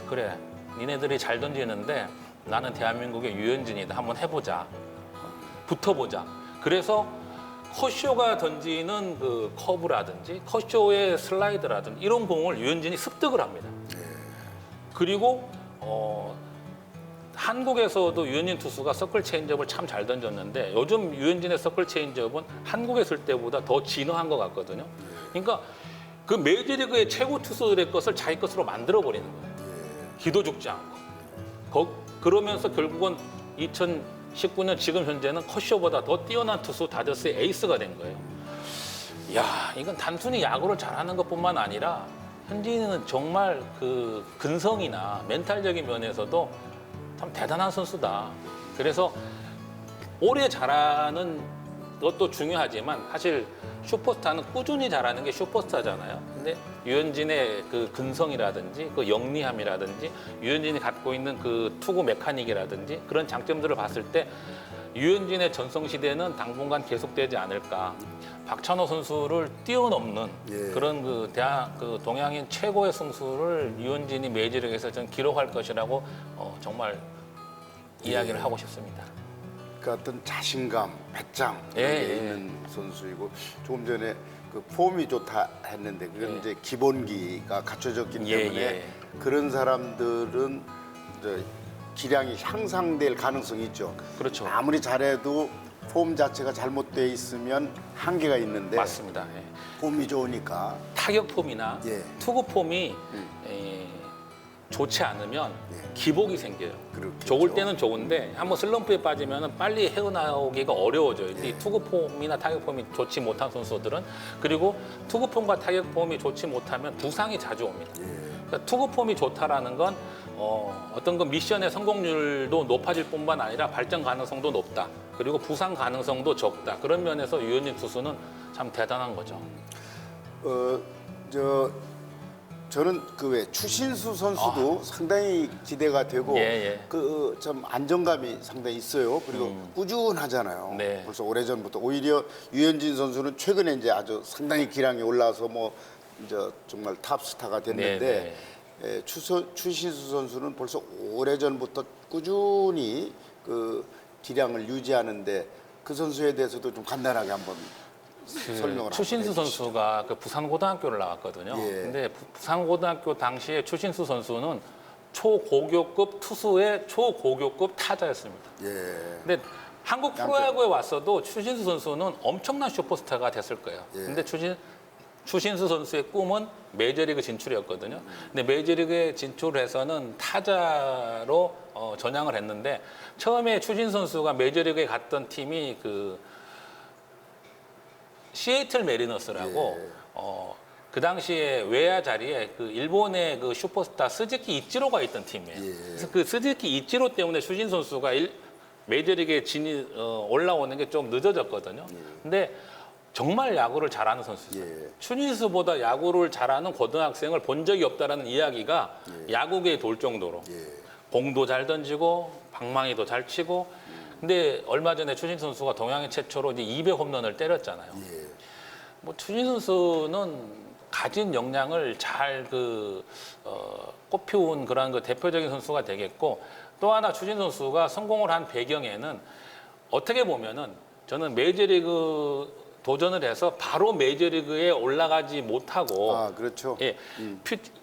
그래, 니네들이 잘 던지는데 나는 대한민국의 유현진이다. 한번 해보자. 붙어보자. 그래서 커쇼가 던지는 그 커브라든지 커쇼의 슬라이드라든지 이런 공을 유현진이 습득을 합니다. 그리고 한국에서도 유현진 투수가 서클 체인지업을 참 잘 던졌는데 요즘 유현진의 서클 체인지업은 한국에 있을 때보다 더 진화한 것 같거든요. 그러니까 그 메이저리그의 최고 투수들의 것을 자기 것으로 만들어버리는 거예요. 기도 죽지 않고. 그러면서 결국은 2019년 지금 현재는 커쇼보다 더 뛰어난 투수 다저스의 에이스가 된 거예요. 야, 이건 단순히 야구를 잘하는 것뿐만 아니라 현진이는 정말 그 근성이나 멘탈적인 면에서도 참 대단한 선수다. 그래서 오래 잘하는 것도 중요하지만 사실 슈퍼스타는 꾸준히 잘하는 게 슈퍼스타잖아요. 근데 유현진의 그 근성이라든지 그 영리함이라든지 유현진이 갖고 있는 그 투구 메카닉이라든지 그런 장점들을 봤을 때 유현진의 전성시대는 당분간 계속되지 않을까. 박찬호 선수를 뛰어넘는 그런 그 동양인 최고의 선수를 유현진이 메이저리그에서 전 기록할 것이라고 정말 이야기를 하고 싶습니다. 그 어떤 자신감, 배짱 있는 선수이고 조금 전에 그 폼이 좋다 했는데 그건 이제 기본기가 갖춰졌기 때문에 그런 사람들은 이제 기량이 향상될 가능성이 있죠. 그렇죠. 아무리 잘해도 폼 자체가 잘못돼 있으면 한계가 있는데 맞습니다. 폼이 좋으니까 타격 폼이나 투구 폼이 좋지 않으면 기복이 생겨요. 그렇겠죠. 좋을 때는 좋은데 한번 슬럼프에 빠지면 빨리 헤어나오기가 어려워져요. 이 투구 폼이나 타격 폼이 좋지 못한 선수들은 그리고 투구 폼과 타격 폼이 좋지 못하면 부상이 자주 옵니다. 그러니까 투구 폼이 좋다라는 건 어떤 그 미션의 성공률도 높아질 뿐만 아니라 발전 가능성도 높다. 그리고 부상 가능성도 적다. 그런 면에서 유현진 투수는 참 대단한 거죠. 저는 그 왜 추신수 선수도 상당히 기대가 되고 그 좀 안정감이 상당히 있어요. 그리고 꾸준하잖아요. 네. 벌써 오래전부터 오히려 유현진 선수는 최근에 이제 아주 상당히 기량이 올라서 뭐 이제 정말 탑스타가 됐는데 추신수 선수는 벌써 오래전부터 꾸준히 그 기량을 유지하는데 그 선수에 대해서도 좀 간단하게 한번 설명을 추신수 한번 해주시죠. 선수가 그 부산고등학교를 나왔거든요. 근데 부산고등학교 당시에 추신수 선수는 초고교급 투수의 초고교급 타자였습니다. 근데 한국 프로야구에 왔어도 추신수 선수는 엄청난 슈퍼스타가 됐을 거예요. 근데 추신수 선수의 꿈은 메이저리그 진출이었거든요. 근데 메이저리그에 진출해서는 타자로 전향을 했는데 처음에 추신수 선수가 메이저리그에 갔던 팀이 그 시애틀 메리너스라고 그 당시에 외야 자리에 그 일본의 그 슈퍼스타 스즈키 이치로가 있던 팀이에요. 그래서 그 스즈키 이치로 때문에 추신 선수가 메이저리그에 올라오는 게 좀 늦어졌거든요. 근데 정말 야구를 잘하는 선수죠. 추신수보다 야구를 잘하는 고등학생을 본 적이 없다라는 이야기가 야구계에 돌 정도로 공도 잘 던지고 방망이도 잘 치고. 근데 얼마 전에 추신 선수가 동양인 최초로 이제 200홈런을 때렸잖아요. 뭐 추신 선수는 가진 역량을 잘 꽃피운 그런 그 대표적인 선수가 되겠고, 또 하나 추신 선수가 성공을 한 배경에는 어떻게 보면은 저는 메이저리그 도전을 해서 바로 메이저리그에 올라가지 못하고 그렇죠. 예,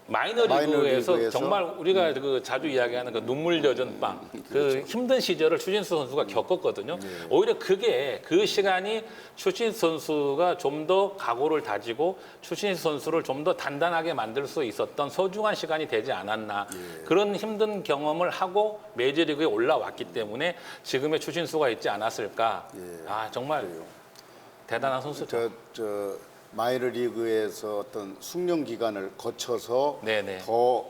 마이너리그에서 정말 우리가 그 자주 이야기하는 그 눈물 젖은 빵, 그 힘든 시절을 추신수 선수가 겪었거든요. 오히려 그 시간이 추신수 선수가 좀 더 각오를 다지고 추신수 선수를 좀 더 단단하게 만들 수 있었던 소중한 시간이 되지 않았나. 그런 힘든 경험을 하고 메이저리그에 올라왔기 때문에 지금의 추신수가 있지 않았을까. 정말 대단한 선수죠. 마이너리그에서 어떤 숙련 기간을 거쳐서 네네. 더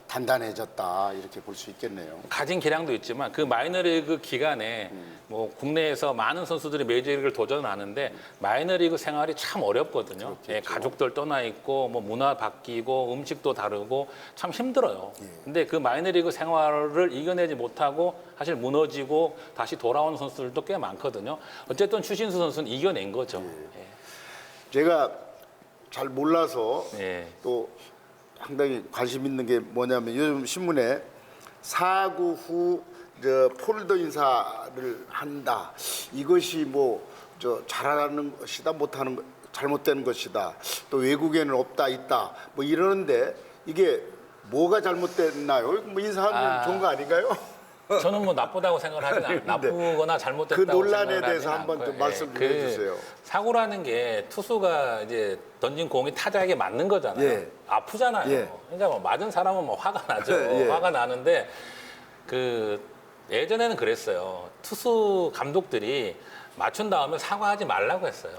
단단해졌다 이렇게 볼 수 있겠네요. 가진 기량도 있지만 그 마이너리그 기간에 뭐 국내에서 많은 선수들이 메이저리그를 도전하는데 마이너리그 생활이 참 어렵거든요. 예, 가족들 떠나 있고 뭐 문화 바뀌고 음식도 다르고 참 힘들어요. 근데 그 마이너리그 생활을 이겨내지 못하고 사실 무너지고 다시 돌아오는 선수들도 꽤 많거든요. 어쨌든 추신수 선수는 이겨낸 거죠. 제가 잘 몰라서 예. 또 상당히 관심 있는 게 뭐냐면 요즘 신문에 사구 후 폴더 인사를 한다. 이것이 뭐 잘하는 것이다, 못하는 것, 잘못된 것이다. 또 외국에는 없다, 있다. 뭐 이러는데 이게 뭐가 잘못됐나요? 뭐 인사하면 좋은 거 아닌가요? 저는 뭐 나쁘다고 생각을 하진 않아요. 나쁘거나 잘못됐다고 그 논란에 생각을 대해서 하진 한번 않고요. 좀 말씀 좀 그 해주세요. 사고라는 게 투수가 이제 던진 공이 타자에게 맞는 거잖아요. 예. 아프잖아요. 예. 그러니까 뭐 맞은 사람은 뭐 화가 나죠. 예. 화가 나는데 그 예전에는 그랬어요. 투수 감독들이 맞춘 다음에 사과하지 말라고 했어요.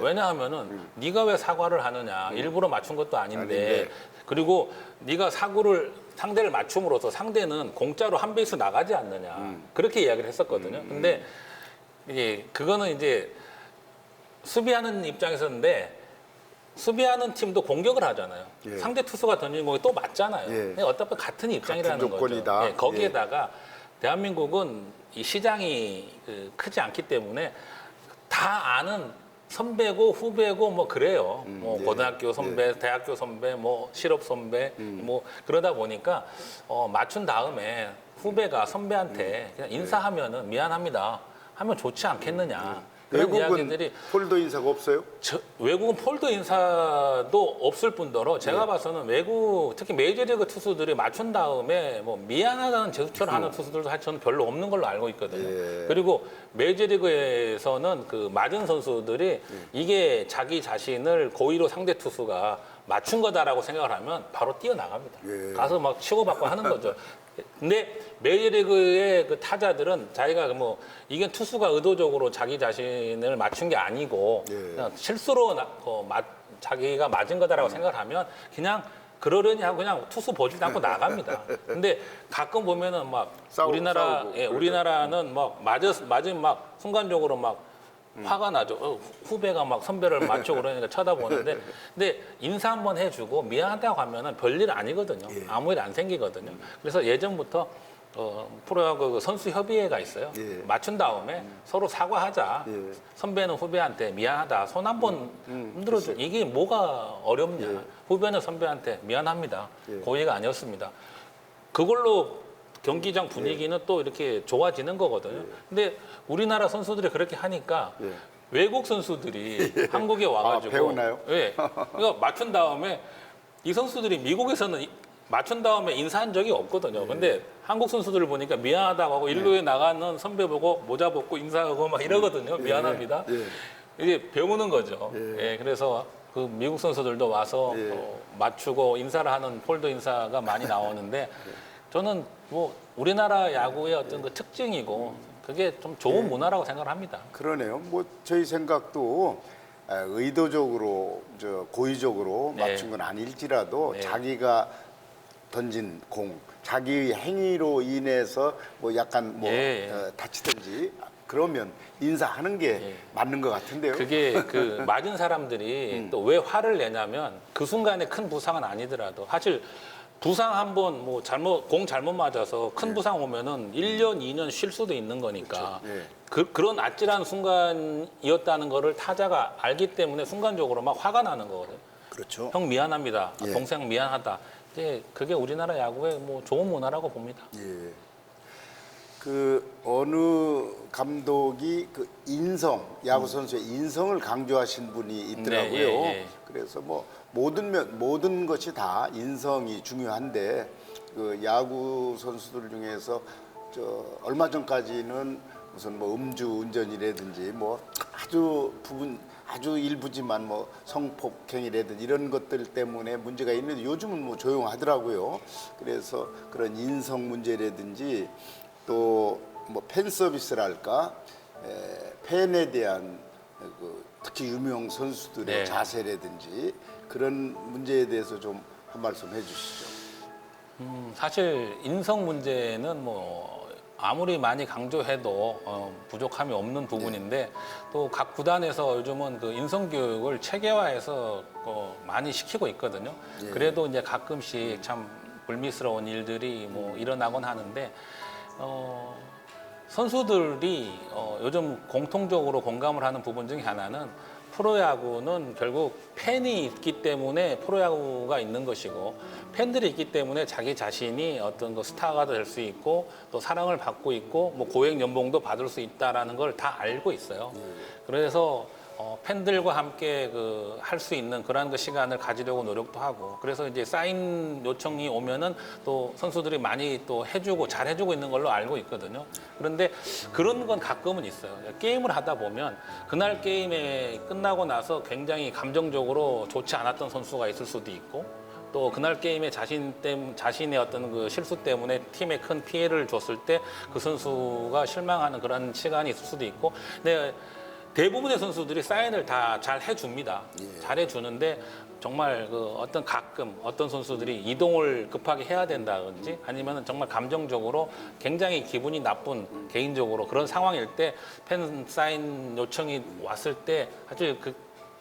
왜냐하면은 네가 왜 사과를 하느냐. 일부러 맞춘 것도 아닌데. 그리고 네가 상대를 맞춤으로써 상대는 공짜로 한 베이스 나가지 않느냐. 그렇게 이야기를 했었거든요. 근데 이게 그거는 이제 수비하는 입장에서인데 수비하는 팀도 공격을 하잖아요. 상대 투수가 던진 공이 또 맞잖아요. 근데 어차피 같은 입장이라는 같은 조건이다. 거죠. 거기에다가 대한민국은 이 시장이 크지 않기 때문에 다 아는 선배고 후배고 뭐 그래요. 뭐 고등학교 선배, 대학교 선배, 뭐 실업 선배, 뭐 그러다 보니까 맞춘 다음에 후배가 선배한테 그냥 인사하면은 미안합니다 하면 좋지 않겠느냐. 그런 외국은 이야기들이 폴더 인사가 없어요? 외국은 폴더 인사도 없을 뿐더러 제가 봐서는 외국 특히 메이저리그 투수들이 맞춘 다음에 뭐 미안하다는 제스처를 하는 투수들도 사실 저는 별로 없는 걸로 알고 있거든요. 그리고 메이저리그에서는 그 맞은 선수들이 이게 자기 자신을 고의로 상대 투수가 맞춘 거다라고 생각을 하면 바로 뛰어나갑니다. 가서 막 치고받고 하는 거죠. 근데 메이저리그의 그 타자들은 자기가 뭐 이게 투수가 의도적으로 자기 자신을 맞춘 게 아니고 그냥 실수로 자기가 맞은 거다라고 생각을 하면 그냥 그러려니 하고 그냥 투수 보지도 않고 나갑니다. 근데 가끔 보면은 막 우리나라는 막 맞은 막 순간적으로 막 화가 나죠. 후배가 막 선배를 맞추고 그러니까 쳐다보는데 근데 인사 한번 해주고 미안하다고 하면은 별일 아니거든요. 아무 일 안 생기거든요. 그래서 예전부터 프로야구 선수 협의회가 있어요. 맞춘 다음에 서로 사과하자. 선배는 후배한테 미안하다. 손 한번 흔들어줘. 이게 뭐가 어렵냐. 후배는 선배한테 미안합니다. 고의가 아니었습니다. 그걸로 경기장 분위기는 또 이렇게 좋아지는 거거든요. 근데 우리나라 선수들이 그렇게 하니까 외국 선수들이 한국에 와가지고 배우나요? 그러니까 맞춘 다음에 이 선수들이 미국에서는 맞춘 다음에 인사한 적이 없거든요. 근데 한국 선수들을 보니까 미안하다고 하고 일루에 나가는 선배 보고 모자 벗고 인사하고 막 이러거든요. 미안합니다. 이게 배우는 거죠. 그래서 그 미국 선수들도 와서 맞추고 인사를 하는 폴더 인사가 많이 나오는데 저는 뭐 우리나라 야구의 어떤 그 특징이고 그게 좀 좋은 문화라고 생각을 합니다. 그러네요. 뭐 저희 생각도 의도적으로 고의적으로 네. 맞춘 건 아닐지라도 네. 자기가 던진 공, 자기의 행위로 인해서 뭐 약간 뭐 예. 다치든지 그러면 인사하는 게 예. 맞는 것 같은데요. 그게 그 맞은 사람들이 또 왜 화를 내냐면 그 순간에 큰 부상은 아니더라도 사실 부상 한 번 뭐 공 잘못 맞아서 큰 부상 오면은 1년, 2년 쉴 수도 있는 거니까 그렇죠. 예. 그런 아찔한 순간이었다는 거를 타자가 알기 때문에 순간적으로 막 화가 나는 거거든요. 그렇죠. 형 미안합니다. 예. 동생 미안하다. 이제 그게 우리나라 야구의 뭐 좋은 문화라고 봅니다. 예. 그 어느 감독이 그 인성, 야구 선수의 인성을 강조하신 분이 있더라고요. 네, 예, 예. 그래서 뭐 모든 것이 다 인성이 중요한데 그 야구 선수들 중에서 얼마 전까지는 무슨 뭐 음주 운전이라든지 뭐 아주 일부지만 뭐 성폭행이라든지 이런 것들 때문에 문제가 있는데 요즘은 뭐 조용하더라고요. 그래서 그런 인성 문제라든지 또 뭐 팬 서비스랄까 팬에 대한 특히 유명 선수들의 네. 자세라든지 그런 문제에 대해서 좀 한 말씀 해주시죠. 사실 인성 문제는 뭐 아무리 많이 강조해도 부족함이 없는 부분인데 또 각 구단에서 요즘은 그 인성 교육을 체계화해서 많이 시키고 있거든요. 예. 그래도 이제 가끔씩 참 불미스러운 일들이 뭐 일어나곤 하는데 선수들이 요즘 공통적으로 공감을 하는 부분 중에 하나는 프로야구는 결국 팬이 있기 때문에 프로야구가 있는 것이고 팬들이 있기 때문에 자기 자신이 어떤 그 스타가 될 수 있고 또 사랑을 받고 있고 뭐 고액 연봉도 받을 수 있다라는 걸 다 알고 있어요. 그래서 팬들과 함께 할 수 있는 그러한 그 시간을 가지려고 노력도 하고 그래서 이제 사인 요청이 오면은 또 선수들이 많이 또 해주고 잘 해주고 있는 걸로 알고 있거든요. 그런데 그런 건 가끔은 있어요. 게임을 하다 보면 그날 게임에 끝나고 나서 굉장히 감정적으로 좋지 않았던 선수가 있을 수도 있고 또 그날 게임에 자신의 어떤 그 실수 때문에 팀에 큰 피해를 줬을 때 그 선수가 실망하는 그런 시간이 있을 수도 있고 근데 대부분의 선수들이 사인을 다 잘 해줍니다. 잘 해주는데 정말 가끔 어떤 선수들이 이동을 급하게 해야 된다든지 아니면 정말 감정적으로 굉장히 기분이 나쁜 개인적으로 그런 상황일 때 팬 사인 요청이 왔을 때 아주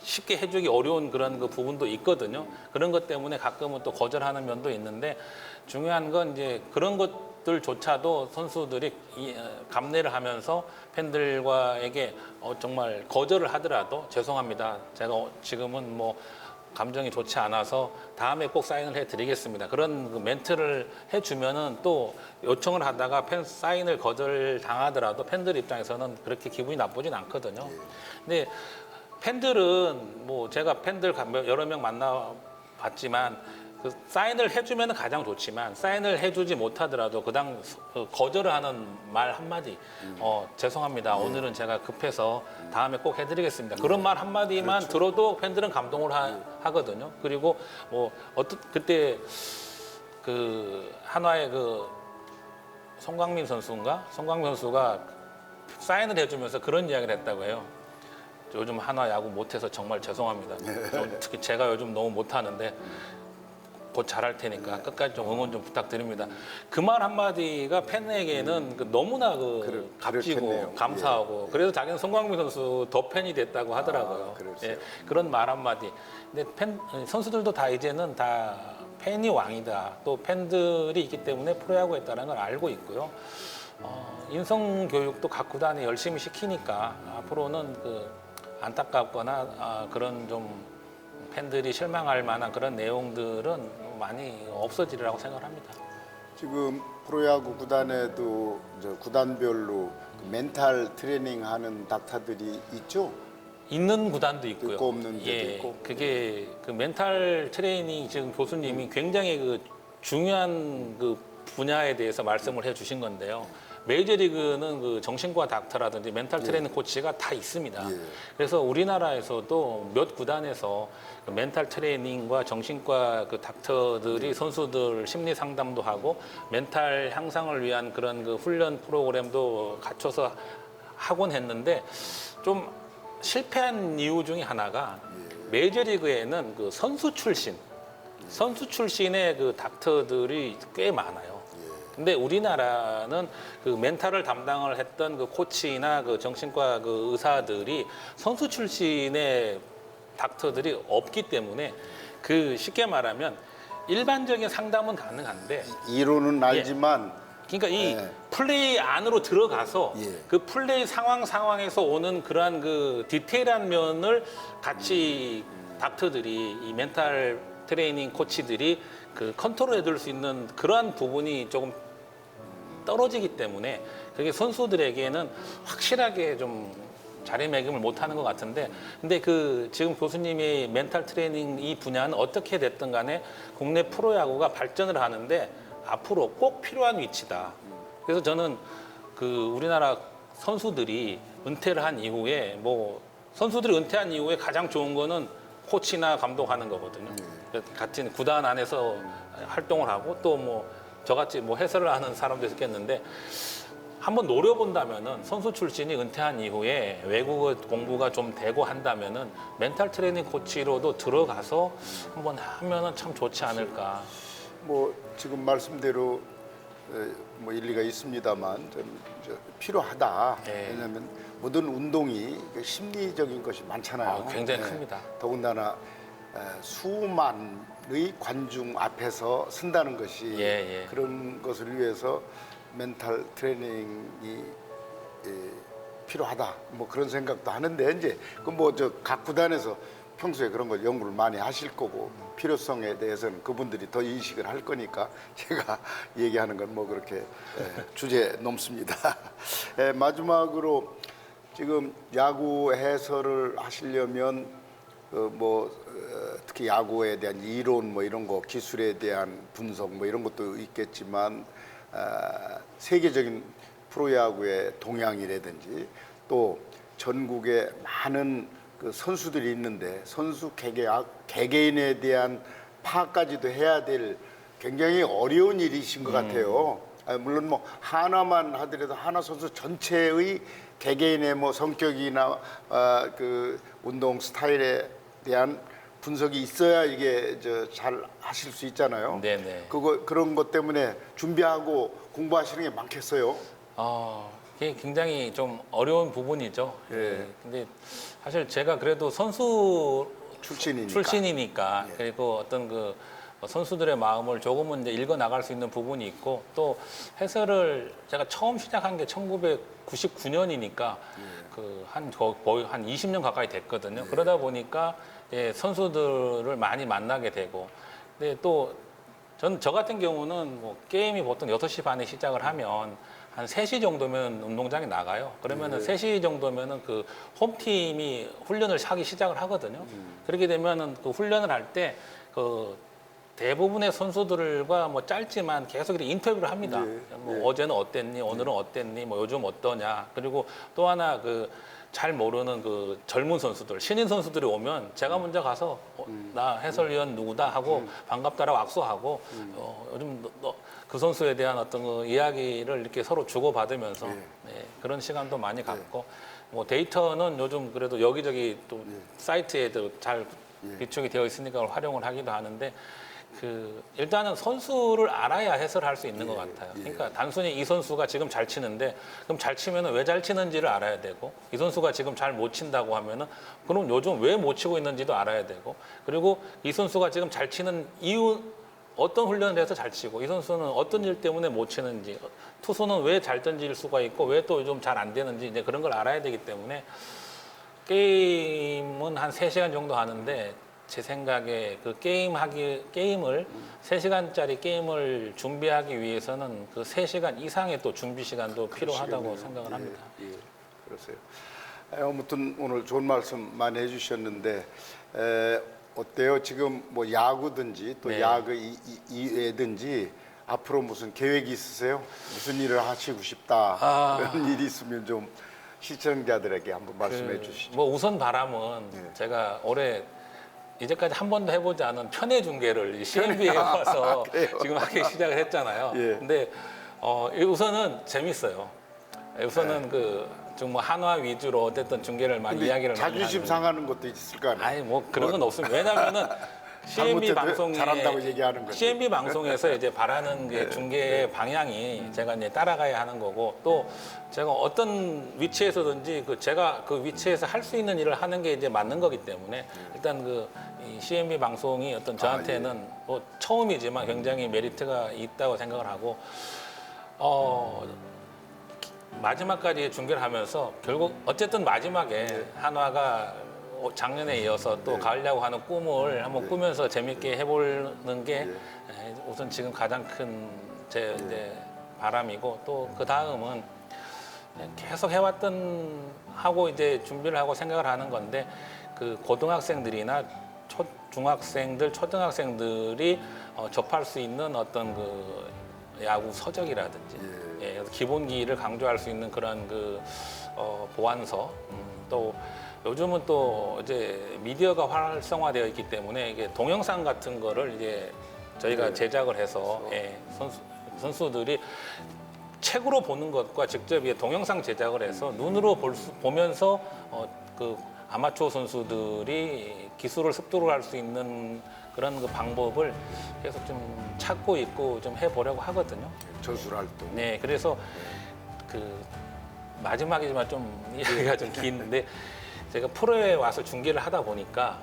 쉽게 해주기 어려운 그런 그 부분도 있거든요. 그런 것 때문에 가끔은 또 거절하는 면도 있는데 중요한 건 이제 그런 것들조차도 선수들이 감내를 하면서 팬들과에게 정말 거절을 하더라도 죄송합니다. 제가 지금은 뭐 감정이 좋지 않아서 다음에 꼭 사인을 해드리겠습니다. 그런 그 멘트를 해주면은 또 요청을 하다가 팬 사인을 거절 당하더라도 팬들 입장에서는 그렇게 기분이 나쁘진 않거든요. 근데 팬들은 뭐 제가 팬들 여러 명 만나봤지만 그 사인을 해주면 가장 좋지만 사인을 해주지 못하더라도 거절을 하는 말 한마디 죄송합니다. 오늘은 제가 급해서 다음에 꼭 해드리겠습니다. 그런 말 한마디만 그렇죠. 들어도 팬들은 감동을 하거든요. 그리고 뭐 그때 그 한화의 그 송강민 선수가 사인을 해주면서 그런 이야기를 했다고 해요. 요즘 한화 야구 못해서 정말 죄송합니다. 특히 제가 요즘 너무 못하는데 곧 잘할 테니까 끝까지 좀 응원 좀 부탁드립니다. 그 말 한마디가 팬에게는 너무나 값지고 그렇겠네요. 감사하고 그래서 자기는 송강민 선수 더 팬이 됐다고 하더라고요. 그랬어요. 그런 말 한마디. 근데 선수들도 다 이제는 다 팬이 왕이다. 또 팬들이 있기 때문에 프로야구에 있다는 걸 알고 있고요. 인성 교육도 각 구단이 열심히 시키니까 앞으로는 안타깝거나 그런 좀 팬들이 실망할 만한 그런 내용들은 많이 없어지리라고 생각을 합니다. 지금 프로야구 구단에도 구단별로 멘탈 트레이닝 하는 닥터들이 있죠? 있는 구단도 있고요. 있고 없는 데도 예, 있고. 그게 멘탈 트레이닝 지금 교수님이 굉장히 중요한 분야에 대해서 말씀을 해주신 건데요. 메이저리그는 정신과 닥터라든지 멘탈 트레이닝 코치가 다 있습니다. 예. 그래서 우리나라에서도 몇 구단에서 멘탈 트레이닝과 정신과 닥터들이 선수들 심리 상담도 하고 멘탈 향상을 위한 그런 훈련 프로그램도 갖춰서 하곤 했는데 좀 실패한 이유 중에 하나가 메이저리그에는 그 선수 출신의 그 닥터들이 꽤 많아요. 근데 우리나라는 그 멘탈을 담당을 했던 그 코치나 그 정신과 그 의사들이 선수 출신의 닥터들이 없기 때문에 그 쉽게 말하면 일반적인 상담은 가능한데 이론은 알지만 그러니까 이 네. 플레이 안으로 들어가서 예. 그 플레이 상황에서 오는 그러한 그 디테일한 면을 같이 닥터들이 이 멘탈 트레이닝 코치들이 그 컨트롤해 줄 수 있는 그러한 부분이 조금 떨어지기 때문에 그게 선수들에게는 확실하게 좀 자리매김을 못하는 것 같은데, 근데 그 지금 교수님이 멘탈 트레이닝 이 분야는 어떻게 됐든 간에 국내 프로야구가 발전을 하는데 앞으로 꼭 필요한 위치다. 그래서 저는 그 우리나라 선수들이 은퇴를 한 이후에 뭐 선수들이 은퇴한 이후에 가장 좋은 거는 코치나 감독하는 거거든요. 같은 구단 안에서 활동을 하고 또 뭐 저같이 뭐 해설을 하는 사람도 있겠는데 한번 노려본다면은 선수 출신이 은퇴한 이후에 외국어 공부가 좀 되고 한다면은 멘탈 트레이닝 코치로도 들어가서 한번 하면은 참 좋지 않을까. 뭐 지금 말씀대로 뭐 일리가 있습니다만 좀 필요하다. 네. 왜냐하면 모든 운동이 그 심리적인 것이 많잖아요. 굉장히 큽니다. 더군다나 수만의 관중 앞에서 쓴다는 것이 예. 그런 것을 위해서 멘탈 트레이닝이 필요하다. 뭐 그런 생각도 하는데 이제 그 뭐 저 각 구단에서 평소에 그런 걸 연구를 많이 하실 거고 필요성에 대해서는 그분들이 더 인식을 할 거니까 제가 얘기하는 건 뭐 그렇게 주제 넘습니다. 마지막으로 지금 야구 해설을 하시려면 특히 야구에 대한 이론 뭐 이런 거 기술에 대한 분석 뭐 이런 것도 있겠지만 세계적인 프로야구의 동향이라든지 또 전국에 많은 그 선수들이 있는데 선수 개개인에 대한 파악까지도 해야 될 굉장히 어려운 일이신 것 같아요. 물론 뭐 하나만 하더라도 하나 선수 전체의 개개인의 뭐 성격이나 그 운동 스타일에 대한 분석이 있어야 이게 잘 하실 수 있잖아요. 네네. 그런 것 때문에 준비하고 공부하시는 게 많겠어요. 이게 굉장히 좀 어려운 부분이죠. 예. 근데 사실 제가 그래도 선수 출신이니까. 예. 그리고 어떤 그 선수들의 마음을 조금은 이제 읽어 나갈 수 있는 부분이 있고 또 해설을 제가 처음 시작한 게 1999년이니까 거의 한 20년 가까이 됐거든요. 그러다 보니까 선수들을 많이 만나게 되고, 근데 또 저 같은 경우는 뭐 게임이 보통 6시 반에 시작을 하면 한 3시 정도면 운동장에 나가요. 그러면은 3시 정도면은 그 홈팀이 훈련을 하기 시작을 하거든요. 그렇게 되면은 그 훈련을 할 때 그 대부분의 선수들과 뭐 짧지만 계속 이렇게 인터뷰를 합니다. 뭐 어제는 어땠니? 오늘은 어땠니? 뭐 요즘 어떠냐? 그리고 또 하나 그 잘 모르는 그 젊은 선수들, 신인 선수들이 오면 제가 먼저 가서 나 해설위원 누구다 하고 반갑다라고 악수하고 요즘 그 선수에 대한 어떤 그 이야기를 이렇게 서로 주고받으면서 그런 시간도 많이 갖고 뭐 데이터는 요즘 그래도 여기저기 또 사이트에도 잘 비축이 되어 있으니까 그걸 활용을 하기도 하는데 일단은 선수를 알아야 해설할 수 있는 것 같아요. 그러니까 단순히 이 선수가 지금 잘 치는데 그럼 잘 치면은 왜 잘 치는지를 알아야 되고 이 선수가 지금 잘 못 친다고 하면은 그럼 요즘 왜 못 치고 있는지도 알아야 되고 그리고 이 선수가 지금 잘 치는 이유 어떤 훈련을 해서 잘 치고 이 선수는 어떤 일 때문에 못 치는지 투수는 왜 잘 던질 수가 있고 왜 또 좀 잘 안 되는지 이제 그런 걸 알아야 되기 때문에 게임은 한 3시간 정도 하는데 제 생각에 그 게임을 3시간짜리 게임을 준비하기 위해서는 그 3시간 이상의 또 준비 시간도 필요하다고 생각을 합니다. 그러세요. 아무튼 오늘 좋은 말씀 많이 해주셨는데 어때요? 지금 뭐 야구든지 또 야구 이외든지 앞으로 무슨 계획이 있으세요? 무슨 일을 하시고 싶다 그런 일이 있으면 좀 시청자들에게 한번 말씀해 주시죠. 뭐 우선 바람은 제가 올해 이제까지 한 번도 해보지 않은 편의 중계를 CNB에 와서 지금 하기 시작을 했잖아요. 근데 우선은 재밌어요. 우선은 좀 뭐 한화 위주로 어쨌든 중계를 많이 근데 이야기를 많이 자존심 하는데. 상하는 것도 있을 거 아니에요? 아니 뭐 그런 건 없습니다. 왜냐면은 CNB 잘못해도 방송에 잘한다고 얘기하는 거지. CNB 방송에서 이제 바라는 게 중계 방향이 제가 이제 따라가야 하는 거고, 또 제가 어떤 위치에서든지 제가 그 위치에서 할 수 있는 일을 하는 게 이제 맞는 거기 때문에 일단 이 CNB 방송이 어떤 저한테는 뭐 처음이지만 굉장히 메리트가 있다고 생각을 하고, 마지막까지 중계를 하면서 결국 어쨌든 마지막에 한화가 작년에 이어서 또 가을 야구 하는 꿈을 한번 꾸면서 재밌게 해보는 게 우선 지금 가장 큰 제 이제 바람이고, 또 그 다음은 계속 해왔던 하고 이제 준비를 하고 생각을 하는 건데, 그 고등학생들이나 중학생들, 초등학생들이 접할 수 있는 어떤 그 야구 서적이라든지 그래서 기본기를 강조할 수 있는 그런 보완서, 또 요즘은 또 이제 미디어가 활성화되어 있기 때문에 이게 동영상 같은 거를 이제 저희가 제작을 해서 선수들이 책으로 보는 것과 직접 동영상 제작을 해서 눈으로 보면서 그 아마추어 선수들이 기술을 습득을 할 수 있는 그런 그 방법을 계속 좀 찾고 있고 좀 해보려고 하거든요. 전술 활동. 네, 그래서 마지막이지만 좀 이야기가 좀 긴데, 제가 프로에 와서 중계를 하다 보니까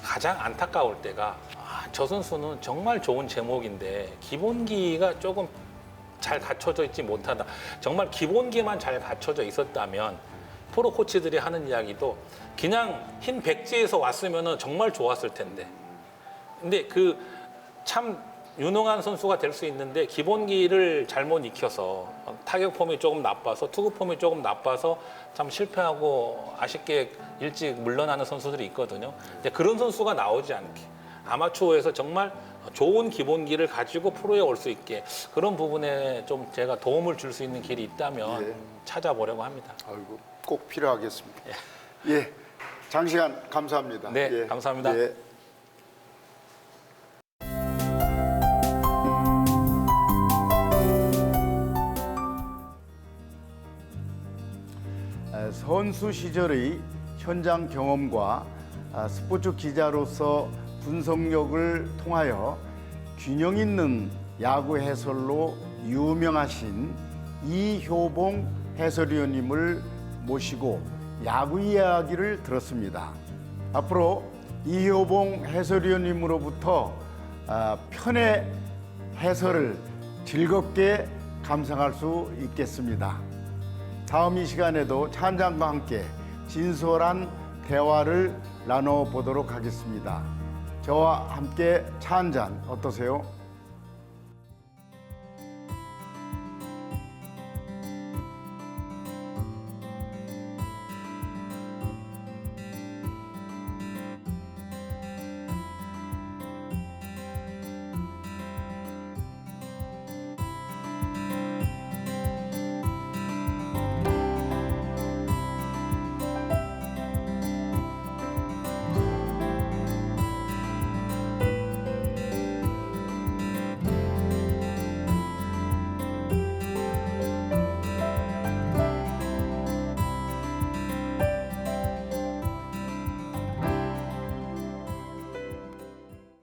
가장 안타까울 때가 저 선수는 정말 좋은 제목인데 기본기가 조금 잘 갖춰져 있지 못하다. 정말 기본기만 잘 갖춰져 있었다면 프로 코치들이 하는 이야기도 그냥 흰 백지에서 왔으면 정말 좋았을 텐데. 근데 참 유능한 선수가 될 수 있는데 기본기를 잘못 익혀서 타격 폼이 조금 나빠서, 투구 폼이 조금 나빠서 참 실패하고 아쉽게 일찍 물러나는 선수들이 있거든요. 근데 그런 선수가 나오지 않게 아마추어에서 정말 좋은 기본기를 가지고 프로에 올 수 있게, 그런 부분에 좀 제가 도움을 줄 수 있는 길이 있다면 찾아보려고 합니다. 아이고, 꼭 필요하겠습니다. 예, 장시간 감사합니다. 네, 예. 감사합니다. 예. 선수 시절의 현장 경험과 스포츠 기자로서 분석력을 통하여 균형 있는 야구 해설로 유명하신 이효봉 해설위원님을 모시고 야구 이야기를 들었습니다. 앞으로 이효봉 해설위원님으로부터 편의 해설을 즐겁게 감상할 수 있겠습니다. 다음 이 시간에도 차 한잔과 함께 진솔한 대화를 나눠보도록 하겠습니다. 저와 함께 차 한잔 어떠세요?